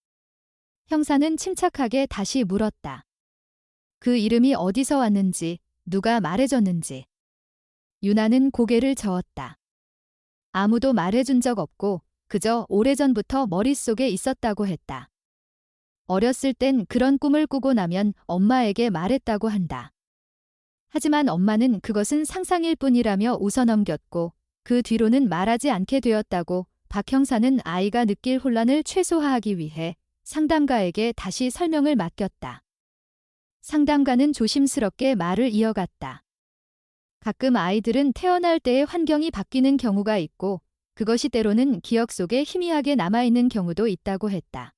형사는 침착하게 다시 물었다. 그 이름이 어디서 왔는지, 누가 말해줬는지. 윤아는 고개를 저었다. 아무도 말해준 적 없고 그저 오래전부터 머릿속에 있었다고 했다. 어렸을 땐 그런 꿈을 꾸고 나면 엄마에게 말했다고 한다. 하지만 엄마는 그것은 상상일 뿐이라며 웃어넘겼고 그 뒤로는 말하지 않게 되었다고 박 형사는 아이가 느낄 혼란을 최소화하기 위해 상담가에게 다시 설명을 맡겼다. 상담가는 조심스럽게 말을 이어갔다. 가끔 아이들은 태어날 때의 환경이 바뀌는 경우가 있고 그것이 때로는 기억 속에 희미하게 남아있는 경우도 있다고 했다.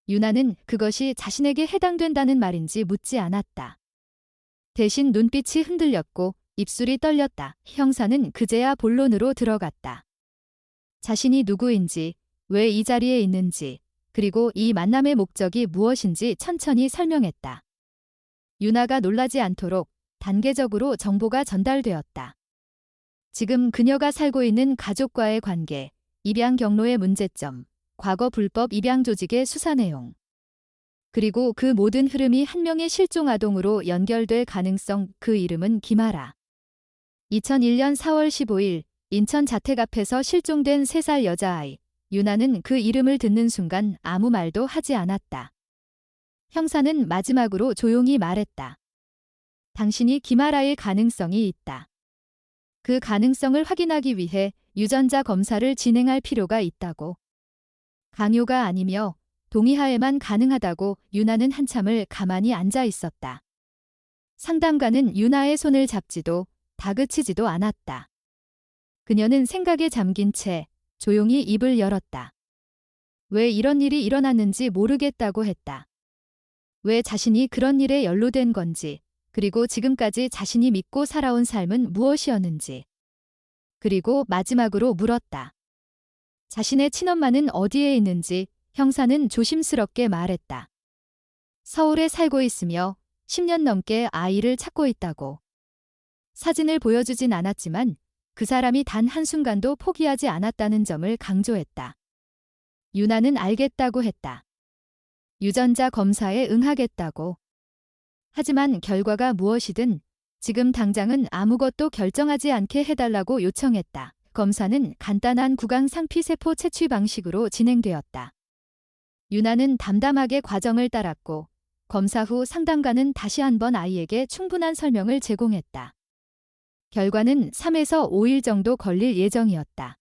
윤아는 그것이 자신에게 해당된다는 말인지 묻지 않았다. 대신 눈빛이 흔들렸고 입술이 떨렸다. 형사는 그제야 본론으로 들어갔다. 자신이 누구인지, 왜 이 자리에 있는지, 그리고 이 만남의 목적이 무엇인지 천천히 설명했다. 유나가 놀라지 않도록 단계적으로 정보가 전달되었다. 지금 그녀가 살고 있는 가족과의 관계, 입양 경로의 문제점, 과거 불법 입양 조직의 수사 내용. 그리고 그 모든 흐름이 한 명의 실종 아동으로 연결될 가능성, 그 이름은 김아라. 2001년 4월 15일 인천 자택 앞에서 실종된 3살 여자아이. 유나는 그 이름을 듣는 순간 아무 말도 하지 않았다. 형사는 마지막으로 조용히 말했다. 당신이 김아라일 가능성이 있다. 그 가능성을 확인하기 위해 유전자 검사를 진행할 필요가 있다고. 강요가 아니며 동의하에만 가능하다고. 유나는 한참을 가만히 앉아 있었다. 상담가는 유나의 손을 잡지도 다그치지도 않았다. 그녀는 생각에 잠긴 채 조용히 입을 열었다. 왜 이런 일이 일어났는지 모르겠다고 했다. 왜 자신이 그런 일에 연루된 건지, 그리고 지금까지 자신이 믿고 살아온 삶은 무엇이었는지. 그리고 마지막으로 물었다. 자신의 친엄마는 어디에 있는지. 형사는 조심스럽게 말했다. 서울에 살고 있으며 10년 넘게 아이를 찾고 있다고. 사진을 보여주진 않았지만 그 사람이 단 한순간도 포기하지 않았다는 점을 강조했다. 유나는 알겠다고 했다. 유전자 검사에 응하겠다고. 하지만 결과가 무엇이든 지금 당장은 아무것도 결정하지 않게 해달라고 요청했다. 검사는 간단한 구강 상피세포 채취 방식으로 진행되었다. 유나는 담담하게 과정을 따랐고 검사 후 상담가는 다시 한번 아이에게 충분한 설명을 제공했다. 결과는 3에서 5일 정도 걸릴 예정이었다.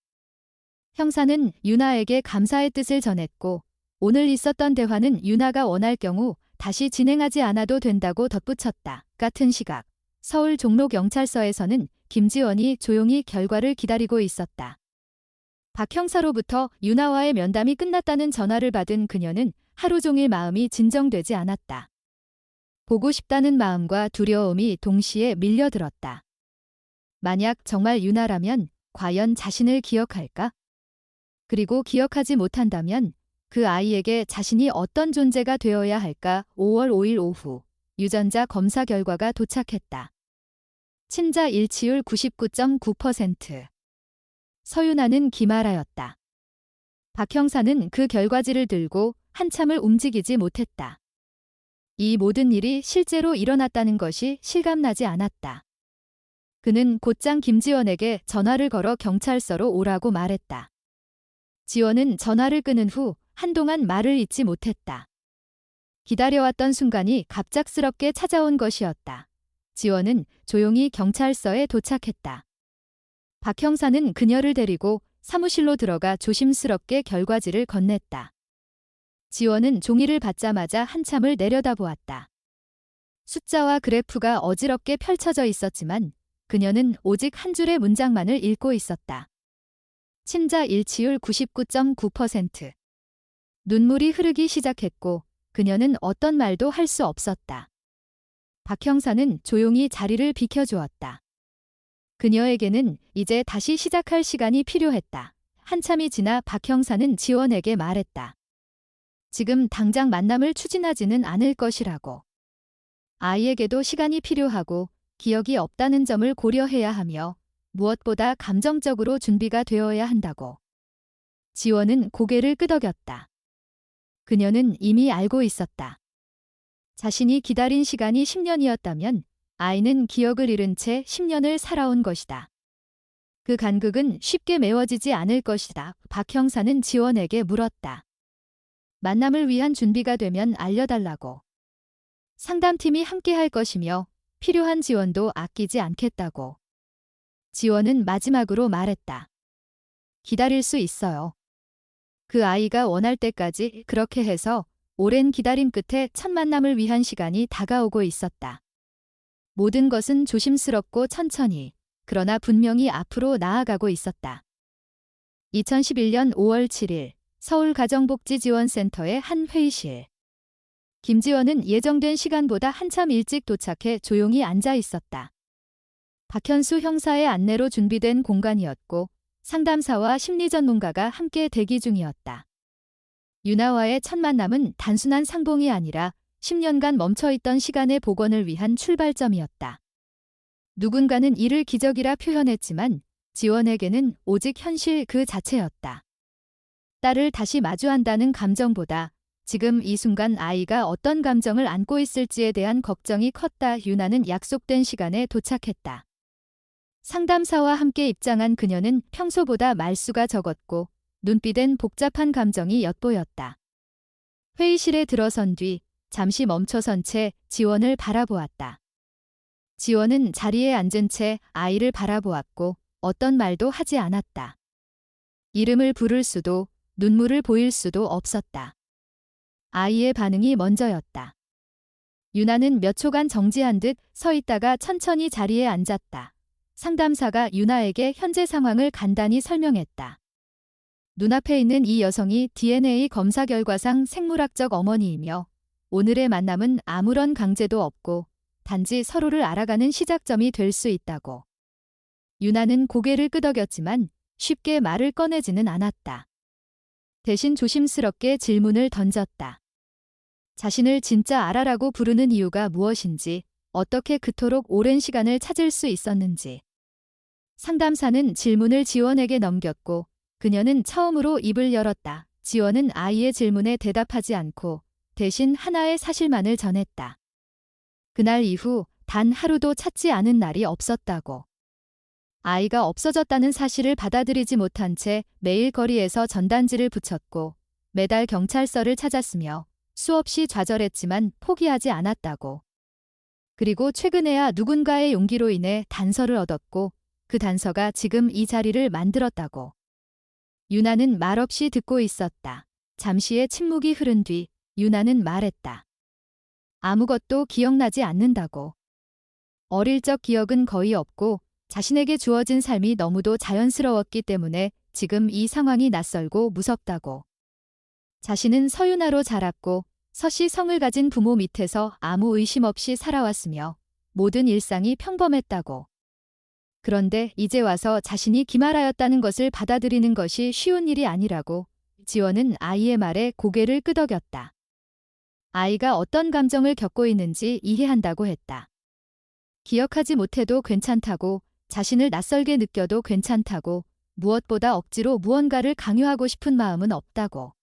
형사는 유나에게 감사의 뜻을 전했고 오늘 있었던 대화는 유나가 원할 경우 다시 진행하지 않아도 된다고 덧붙였다. 같은 시각 서울 종로경찰서에서는 김지원이 조용히 결과를 기다리고 있었다. 박 형사로부터 유나와의 면담이 끝났다는 전화를 받은 그녀는 하루 종일 마음이 진정되지 않았다. 보고 싶다는 마음과 두려움이 동시에 밀려들었다. 만약 정말 유나라면 과연 자신을 기억할까? 그리고 기억하지 못한다면 그 아이에게 자신이 어떤 존재가 되어야 할까? 5월 5일 오후 유전자 검사 결과가 도착했다. 친자 일치율 99.9%. 서유나는 김아라였다. 박 형사는 그 결과지를 들고 한참을 움직이지 못했다. 이 모든 일이 실제로 일어났다는 것이 실감나지 않았다. 그는 곧장 김지원에게 전화를 걸어 경찰서로 오라고 말했다. 지원은 전화를 끊은 후 한동안 말을 잇지 못했다. 기다려왔던 순간이 갑작스럽게 찾아온 것이었다. 지원은 조용히 경찰서에 도착했다. 박 형사는 그녀를 데리고 사무실로 들어가 조심스럽게 결과지를 건넸다. 지원은 종이를 받자마자 한참을 내려다보았다. 숫자와 그래프가 어지럽게 펼쳐져 있었지만 그녀는 오직 한 줄의 문장만을 읽고 있었다. 친자 일치율 99.9%. 눈물이 흐르기 시작했고 그녀는 어떤 말도 할 수 없었다. 박 형사는 조용히 자리를 비켜주었다. 그녀에게는 이제 다시 시작할 시간이 필요했다. 한참이 지나 박 형사는 지원에게 말했다. 지금 당장 만남을 추진하지는 않을 것이라고. 아이에게도 시간이 필요하고 기억이 없다는 점을 고려해야 하며 무엇보다 감정적으로 준비가 되어야 한다고. 지원은 고개를 끄덕였다. 그녀는 이미 알고 있었다. 자신이 기다린 시간이 10년이었다면 아이는 기억을 잃은 채 10년을 살아온 것이다. 그 간극은 쉽게 메워지지 않을 것이다. 박 형사는 지원에게 물었다. 만남을 위한 준비가 되면 알려달라고. 상담팀이 함께할 것이며 필요한 지원도 아끼지 않겠다고. 지원은 마지막으로 말했다. 기다릴 수 있어요. 그 아이가 원할 때까지. 그렇게 해서 오랜 기다림 끝에 첫 만남을 위한 시간이 다가오고 있었다. 모든 것은 조심스럽고 천천히, 그러나 분명히 앞으로 나아가고 있었다. 2011년 5월 7일 서울가정복지지원센터의 한 회의실. 김지원은 예정된 시간보다 한참 일찍 도착해 조용히 앉아 있었다. 박현수 형사의 안내로 준비된 공간이었고 상담사와 심리전문가가 함께 대기 중이었다. 유나와의 첫 만남은 단순한 상봉이 아니라 10년간 멈춰있던 시간의 복원을 위한 출발점이었다. 누군가는 이를 기적이라 표현했지만 지원에게는 오직 현실 그 자체였다. 딸을 다시 마주한다는 감정보다 지금 이 순간 아이가 어떤 감정을 안고 있을지에 대한 걱정이 컸다. 유나는 약속된 시간에 도착했다. 상담사와 함께 입장한 그녀는 평소보다 말수가 적었고 눈빛엔 복잡한 감정이 엿보였다. 회의실에 들어선 뒤 잠시 멈춰선 채 지원을 바라보았다. 지원은 자리에 앉은 채 아이를 바라보았고 어떤 말도 하지 않았다. 이름을 부를 수도 눈물을 보일 수도 없었다. 아이의 반응이 먼저였다. 유나는 몇 초간 정지한 듯 서 있다가 천천히 자리에 앉았다. 상담사가 유나에게 현재 상황을 간단히 설명했다. 눈앞에 있는 이 여성이 DNA 검사 결과상 생물학적 어머니이며 오늘의 만남은 아무런 강제도 없고 단지 서로를 알아가는 시작점이 될 수 있다고. 유나는 고개를 끄덕였지만 쉽게 말을 꺼내지는 않았다. 대신 조심스럽게 질문을 던졌다. 자신을 진짜 아라라고 부르는 이유가 무엇인지, 어떻게 그토록 오랜 시간을 찾을 수 있었는지. 상담사는 질문을 지원에게 넘겼고 그녀는 처음으로 입을 열었다. 지원은 아이의 질문에 대답하지 않고 대신 하나의 사실만을 전했다. 그날 이후 단 하루도 찾지 않은 날이 없었다고. 아이가 없어졌다는 사실을 받아들이지 못한 채 매일 거리에서 전단지를 붙였고 매달 경찰서를 찾았으며 수없이 좌절했지만 포기하지 않았다고. 그리고 최근에야 누군가의 용기로 인해 단서를 얻었고 그 단서가 지금 이 자리를 만들었다고. 유나는 말없이 듣고 있었다. 잠시의 침묵이 흐른 뒤 유나는 말했다. 아무것도 기억나지 않는다고. 어릴 적 기억은 거의 없고 자신에게 주어진 삶이 너무도 자연스러웠기 때문에 지금 이 상황이 낯설고 무섭다고. 자신은 서유나로 자랐고 서씨 성을 가진 부모 밑에서 아무 의심 없이 살아왔으며 모든 일상이 평범했다고. 그런데 이제 와서 자신이 기말하였다는 것을 받아들이는 것이 쉬운 일이 아니라고. 지원은 아이의 말에 고개를 끄덕였다. 아이가 어떤 감정을 겪고 있는지 이해한다고 했다. 기억하지 못해도 괜찮다고, 자신을 낯설게 느껴도 괜찮다고, 무엇보다 억지로 무언가를 강요하고 싶은 마음은 없다고.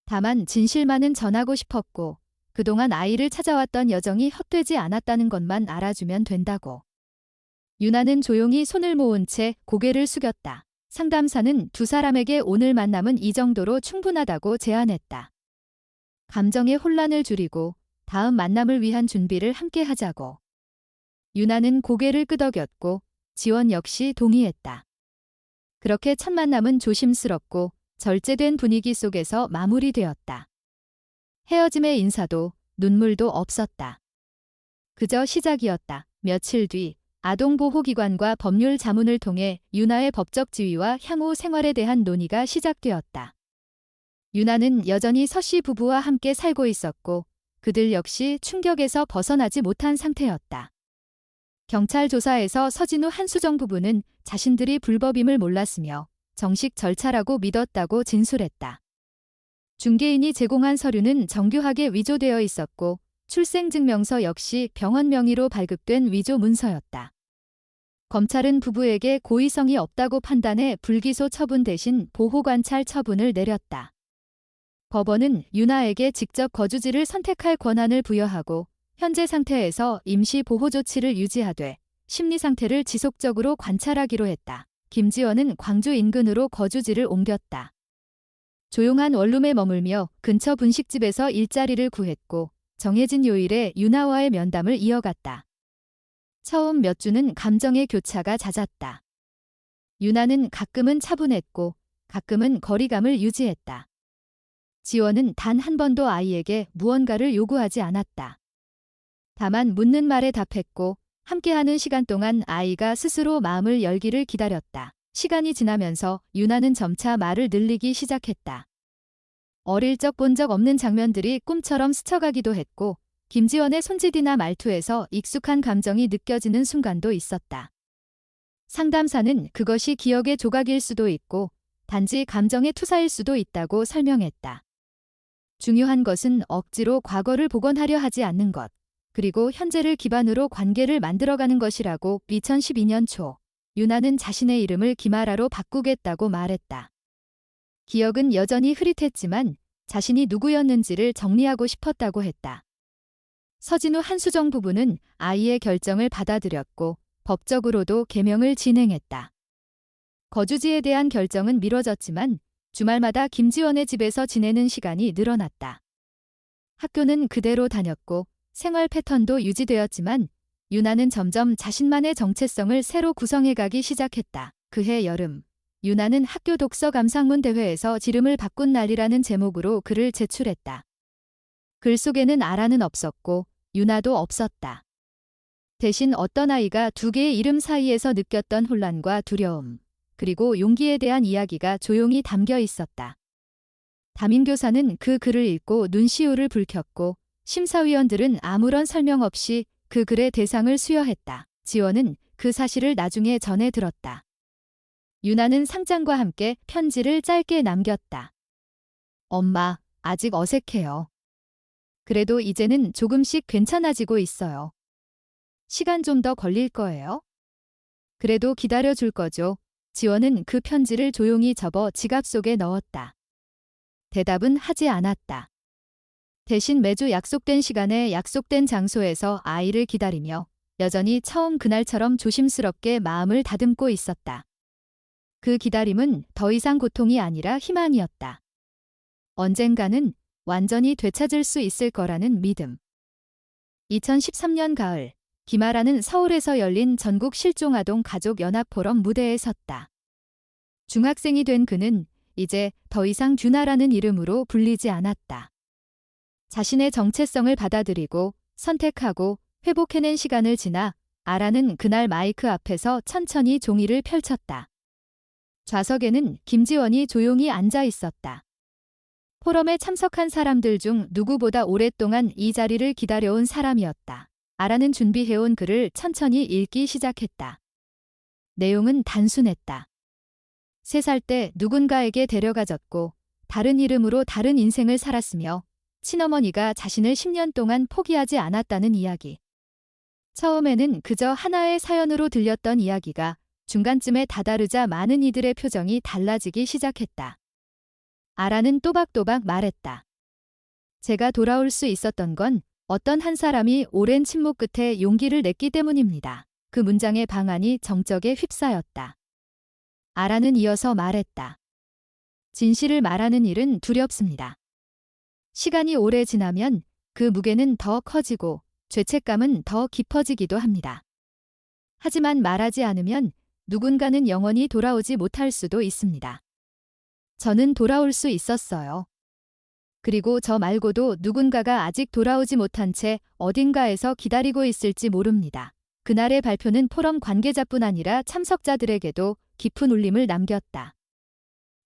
다만 진실만은 전하고 싶었고 그동안 아이를 찾아왔던 여정이 헛되지 않았다는 것만 알아주면 된다고. 유나는 조용히 손을 모은 채 고개를 숙였다. 상담사는 두 사람에게 오늘 만남은 이 정도로 충분하다고 제안했다. 감정의 혼란을 줄이고 다음 만남을 위한 준비를 함께 하자고. 유나는 고개를 끄덕였고 지원 역시 동의했다. 그렇게 첫 만남은 조심스럽고 절제된 분위기 속에서 마무리되었다. 헤어짐의 인사도 눈물도 없었다. 그저 시작이었다. 며칠 뒤 아동보호기관과 법률 자문을 통해 유나의 법적 지위와 향후 생활에 대한 논의가 시작되었다. 유나는 여전히 서씨 부부와 함께 살고 있었고 그들 역시 충격에서 벗어나지 못한 상태였다. 경찰 조사에서 서진우 한수정 부부는 자신들이 불법임을 몰랐으며 정식 절차라고 믿었다고 진술했다. 중개인이 제공한 서류는 정교하게 위조되어 있었고 출생증명서 역시 병원 명의로 발급된 위조 문서였다. 검찰은 부부에게 고의성이 없다고 판단해 불기소 처분 대신 보호관찰 처분을 내렸다. 법원은 유나에게 직접 거주지를 선택할 권한을 부여하고 현재 상태에서 임시 보호 조치를 유지하되 심리 상태를 지속적으로 관찰하기로 했다. 김지원은 광주 인근으로 거주지를 옮겼다. 조용한 원룸에 머물며 근처 분식집에서 일자리를 구했고 정해진 요일에 유나와의 면담을 이어갔다. 처음 몇 주는 감정의 교차가 잦았다. 유나는 가끔은 차분했고 가끔은 거리감을 유지했다. 지원은 단 한 번도 아이에게 무언가를 요구하지 않았다. 다만 묻는 말에 답했고 함께하는 시간 동안 아이가 스스로 마음을 열기를 기다렸다. 시간이 지나면서 유나는 점차 말을 늘리기 시작했다. 어릴 적 본 적 없는 장면들이 꿈처럼 스쳐가기도 했고 김지원의 손짓이나 말투에서 익숙한 감정이 느껴지는 순간도 있었다. 상담사는 그것이 기억의 조각일 수도 있고 단지 감정의 투사일 수도 있다고 설명했다. 중요한 것은 억지로 과거를 복원하려 하지 않는 것, 그리고 현재를 기반으로 관계를 만들어가는 것이라고. 2012년 초, 유나는 자신의 이름을 김아라로 바꾸겠다고 말했다. 기억은 여전히 흐릿했지만 자신이 누구였는지를 정리하고 싶었다고 했다. 서진우 한수정 부부는 아이의 결정을 받아들였고 법적으로도 개명을 진행했다. 거주지에 대한 결정은 미뤄졌지만 주말마다 김지원의 집에서 지내는 시간이 늘어났다. 학교는 그대로 다녔고 생활 패턴도 유지되었지만 유나는 점점 자신만의 정체성을 새로 구성해가기 시작했다. 그해 여름, 유나는 학교 독서 감상문 대회에서 지름을 바꾼 날이라는 제목으로 글을 제출했다. 글 속에는 아라는 없었고 유나도 없었다. 대신 어떤 아이가 두 개의 이름 사이에서 느꼈던 혼란과 두려움, 그리고 용기에 대한 이야기가 조용히 담겨 있었다. 담임교사는 그 글을 읽고 눈시울을 붉혔고 심사위원들은 아무런 설명 없이 그 글의 대상을 수여했다. 지원은 그 사실을 나중에 전해 들었다. 유나는 상장과 함께 편지를 짧게 남겼다. 엄마, 아직 어색해요. 그래도 이제는 조금씩 괜찮아지고 있어요. 시간 좀 더 걸릴 거예요? 그래도 기다려줄 거죠. 지원은 그 편지를 조용히 접어 지갑 속에 넣었다. 대답은 하지 않았다. 대신 매주 약속된 시간에 약속된 장소에서 아이를 기다리며 여전히 처음 그날처럼 조심스럽게 마음을 다듬고 있었다. 그 기다림은 더 이상 고통이 아니라 희망이었다. 언젠가는 완전히 되찾을 수 있을 거라는 믿음. 2013년 가을, 김아라는 서울에서 열린 전국 실종아동 가족연합 포럼 무대에 섰다. 중학생이 된 그는 이제 더 이상 듀나라는 이름으로 불리지 않았다. 자신의 정체성을 받아들이고 선택하고 회복해낸 시간을 지나 아라는 그날 마이크 앞에서 천천히 종이를 펼쳤다. 좌석에는 김지원이 조용히 앉아 있었다. 포럼에 참석한 사람들 중 누구보다 오랫동안 이 자리를 기다려온 사람이었다. 아라는 준비해온 글을 천천히 읽기 시작했다. 내용은 단순했다. 3살 때 누군가에게 데려가졌고 다른 이름으로 다른 인생을 살았으며 친어머니가 자신을 10년 동안 포기하지 않았다는 이야기. 처음에는 그저 하나의 사연으로 들렸던 이야기가 중간쯤에 다다르자 많은 이들의 표정이 달라지기 시작했다. 아라는 또박또박 말했다. 제가 돌아올 수 있었던 건 어떤 한 사람이 오랜 침묵 끝에 용기를 냈기 때문입니다. 그 문장의 방안이 정적에 휩싸였다. 아라는 이어서 말했다. 진실을 말하는 일은 두렵습니다. 시간이 오래 지나면 그 무게는 더 커지고 죄책감은 더 깊어지기도 합니다. 하지만 말하지 않으면 누군가는 영원히 돌아오지 못할 수도 있습니다. 저는 돌아올 수 있었어요. 그리고 저 말고도 누군가가 아직 돌아오지 못한 채 어딘가에서 기다리고 있을지 모릅니다. 그날의 발표는 포럼 관계자뿐 아니라 참석자들에게도 깊은 울림을 남겼다.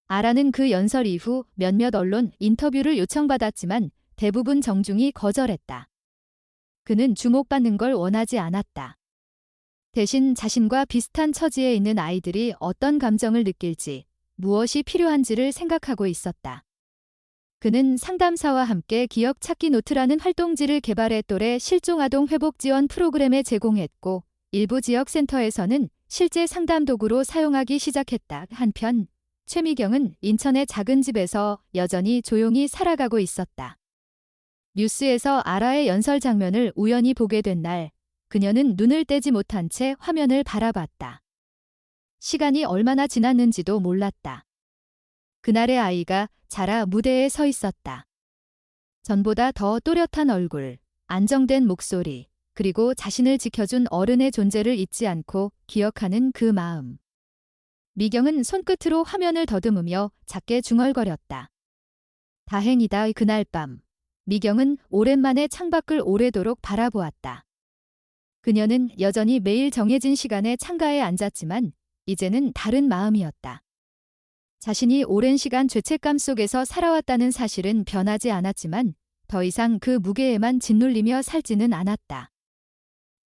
아라는 그 연설 이후 몇몇 언론 인터뷰를 요청받았지만 대부분 정중히 거절했다. 그는 주목받는 걸 원하지 않았다. 대신 자신과 비슷한 처지에 있는 아이들이 어떤 감정을 느낄지, 무엇이 필요한지를 생각하고 있었다. 그는 상담사와 함께 기억 찾기 노트라는 활동지를 개발해 또래 실종아동 회복 지원 프로그램에 제공했고 일부 지역센터에서는 실제 상담 도구로 사용하기 시작했다. 한편 최미경은 인천의 작은 집에서 여전히 조용히 살아가고 있었다. 뉴스에서 아라의 연설 장면을 우연히 보게 된 날, 그녀는 눈을 떼지 못한 채 화면을 바라봤다. 시간이 얼마나 지났는지도 몰랐다. 그날의 아이가 자라 무대에 서 있었다. 전보다 더 또렷한 얼굴, 안정된 목소리, 그리고 자신을 지켜준 어른의 존재를 잊지 않고 기억하는 그 마음. 미경은 손끝으로 화면을 더듬으며 작게 중얼거렸다. 다행이다. 그날 밤, 미경은 오랜만에 창밖을 오래도록 바라보았다. 그녀는 여전히 매일 정해진 시간에 창가에 앉았지만 이제는 다른 마음이었다. 자신이 오랜 시간 죄책감 속에서 살아왔다는 사실은 변하지 않았지만 더 이상 그 무게에만 짓눌리며 살지는 않았다.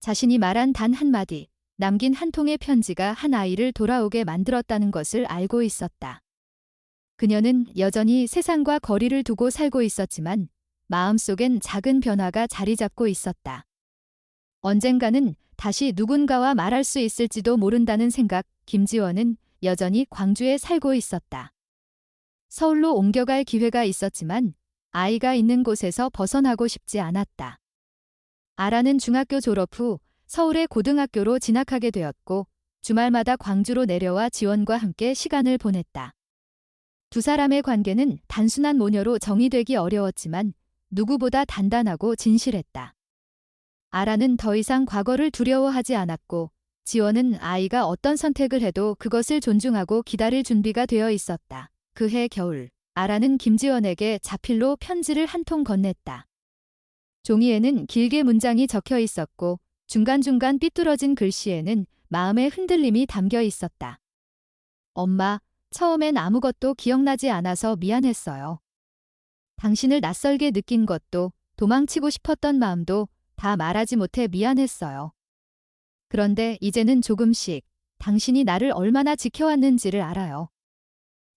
자신이 말한 단 한마디, 남긴 한 통의 편지가 한 아이를 돌아오게 만들었다는 것을 알고 있었다. 그녀는 여전히 세상과 거리를 두고 살고 있었지만 마음속엔 작은 변화가 자리 잡고 있었다. 언젠가는 다시 누군가와 말할 수 있을지도 모른다는 생각, 김지원은 여전히 광주에 살고 있었다. 서울로 옮겨갈 기회가 있었지만 아이가 있는 곳에서 벗어나고 싶지 않았다. 아라는 중학교 졸업 후 서울의 고등학교로 진학하게 되었고 주말마다 광주로 내려와 지원과 함께 시간을 보냈다. 두 사람의 관계는 단순한 모녀로 정의되기 어려웠지만 누구보다 단단하고 진실했다. 아라는 더 이상 과거를 두려워하지 않았고 지원은 아이가 어떤 선택을 해도 그것을 존중하고 기다릴 준비가 되어 있었다. 그해 겨울, 아라는 김지원에게 자필로 편지를 한 통 건넸다. 종이에는 길게 문장이 적혀 있었고 중간중간 삐뚤어진 글씨에는 마음의 흔들림이 담겨 있었다. 엄마, 처음엔 아무것도 기억나지 않아서 미안했어요. 당신을 낯설게 느낀 것도 도망치고 싶었던 마음도 다 말하지 못해 미안했어요. 그런데 이제는 조금씩 당신이 나를 얼마나 지켜왔는지를 알아요.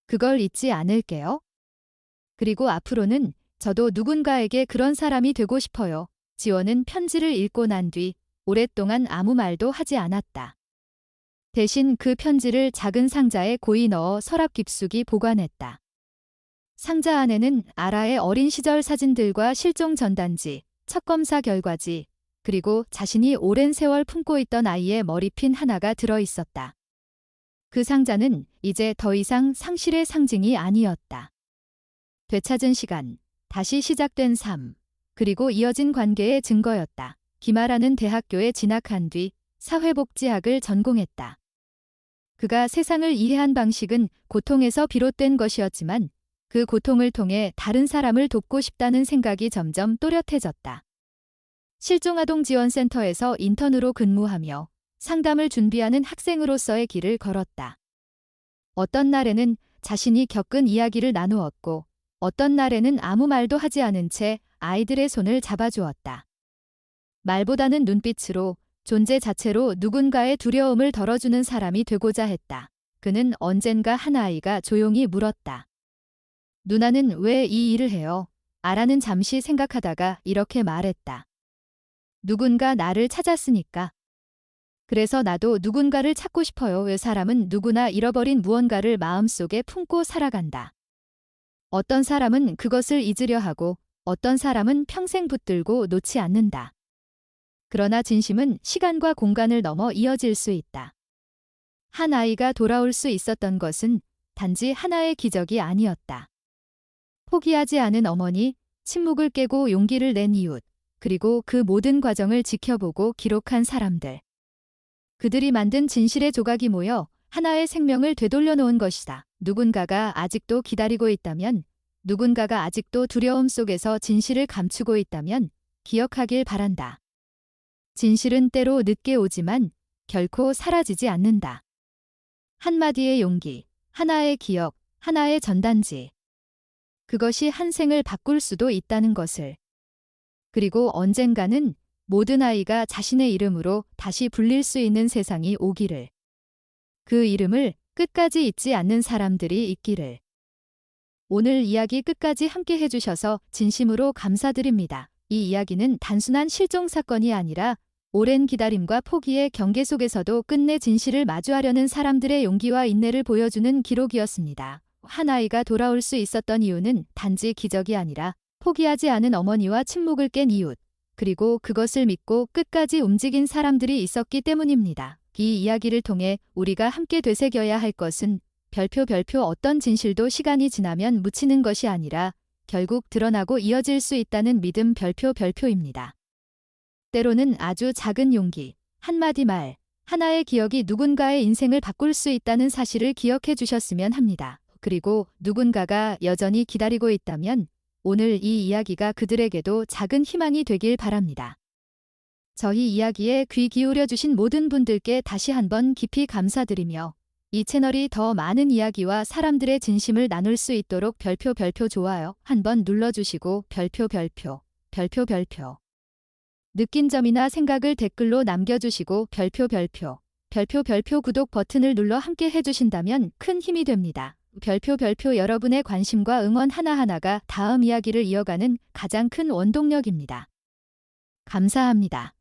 그걸 잊지 않을게요. 그리고 앞으로는 저도 누군가에게 그런 사람이 되고 싶어요. 지원은 편지를 읽고 난 뒤 오랫동안 아무 말도 하지 않았다. 대신 그 편지를 작은 상자에 고이 넣어 서랍 깊숙이 보관했다. 상자 안에는 아라의 어린 시절 사진들과 실종 전단지, 첫 검사 결과지, 그리고 자신이 오랜 세월 품고 있던 아이의 머리핀 하나가 들어 있었다. 그 상자는 이제 더 이상 상실의 상징이 아니었다. 되찾은 시간, 다시 시작된 삶, 그리고 이어진 관계의 증거였다. 김아라는 대학교에 진학한 뒤 사회복지학을 전공했다. 그가 세상을 이해한 방식은 고통에서 비롯된 것이었지만 그 고통을 통해 다른 사람을 돕고 싶다는 생각이 점점 또렷해졌다. 실종아동지원센터에서 인턴으로 근무하며 상담을 준비하는 학생으로서의 길을 걸었다. 어떤 날에는 자신이 겪은 이야기를 나누었고 어떤 날에는 아무 말도 하지 않은 채 아이들의 손을 잡아주었다. 말보다는 눈빛으로 존재 자체로 누군가의 두려움을 덜어주는 사람이 되고자 했다. 그는 언젠가 한 아이가 조용히 물었다. 누나는 왜 이 일을 해요? 아라는 잠시 생각하다가 이렇게 말했다. 누군가 나를 찾았으니까. 그래서 나도 누군가를 찾고 싶어요. 사람은 누구나 잃어버린 무언가를 마음속에 품고 살아간다. 어떤 사람은 그것을 잊으려 하고 어떤 사람은 평생 붙들고 놓지 않는다. 그러나 진심은 시간과 공간을 넘어 이어질 수 있다. 한 아이가 돌아올 수 있었던 것은 단지 하나의 기적이 아니었다. 포기하지 않은 어머니, 침묵을 깨고 용기를 낸 이웃, 그리고 그 모든 과정을 지켜보고 기록한 사람들. 그들이 만든 진실의 조각이 모여 하나의 생명을 되돌려 놓은 것이다. 누군가가 아직도 기다리고 있다면, 누군가가 아직도 두려움 속에서 진실을 감추고 있다면 기억하길 바란다. 진실은 때로 늦게 오지만 결코 사라지지 않는다. 한마디의 용기, 하나의 기억, 하나의 전단지. 그것이 한 생을 바꿀 수도 있다는 것을. 그리고 언젠가는 모든 아이가 자신의 이름으로 다시 불릴 수 있는 세상이 오기를. 그 이름을 끝까지 잊지 않는 사람들이 있기를. 오늘 이야기 끝까지 함께 해주셔서 진심으로 감사드립니다. 이 이야기는 단순한 실종 사건이 아니라 오랜 기다림과 포기의 경계 속에서도 끝내 진실을 마주하려는 사람들의 용기와 인내를 보여주는 기록이었습니다. 한 아이가 돌아올 수 있었던 이유는 단지 기적이 아니라 포기하지 않은 어머니와 침묵을 깬 이웃, 그리고 그것을 믿고 끝까지 움직인 사람들이 있었기 때문입니다. 이 이야기를 통해 우리가 함께 되새겨야 할 것은 별표 어떤 진실도 시간이 지나면 묻히는 것이 아니라 결국 드러나고 이어질 수 있다는 믿음 별표입니다. 때로는 아주 작은 용기, 한마디 말, 하나의 기억이 누군가의 인생을 바꿀 수 있다는 사실을 기억해 주셨으면 합니다. 그리고 누군가가 여전히 기다리고 있다면 오늘 이 이야기가 그들에게도 작은 희망이 되길 바랍니다. 저희 이야기에 귀 기울여 주신 모든 분들께 다시 한번 깊이 감사드리며 이 채널이 더 많은 이야기와 사람들의 진심을 나눌 수 있도록 별표 좋아요 한번 눌러주시고 별표 느낀 점이나 생각을 댓글로 남겨주시고 별표 별표 구독 버튼을 눌러 함께 해주신다면 큰 힘이 됩니다. 별표 여러분의 관심과 응원 하나하나가 다음 이야기를 이어가는 가장 큰 원동력입니다. 감사합니다.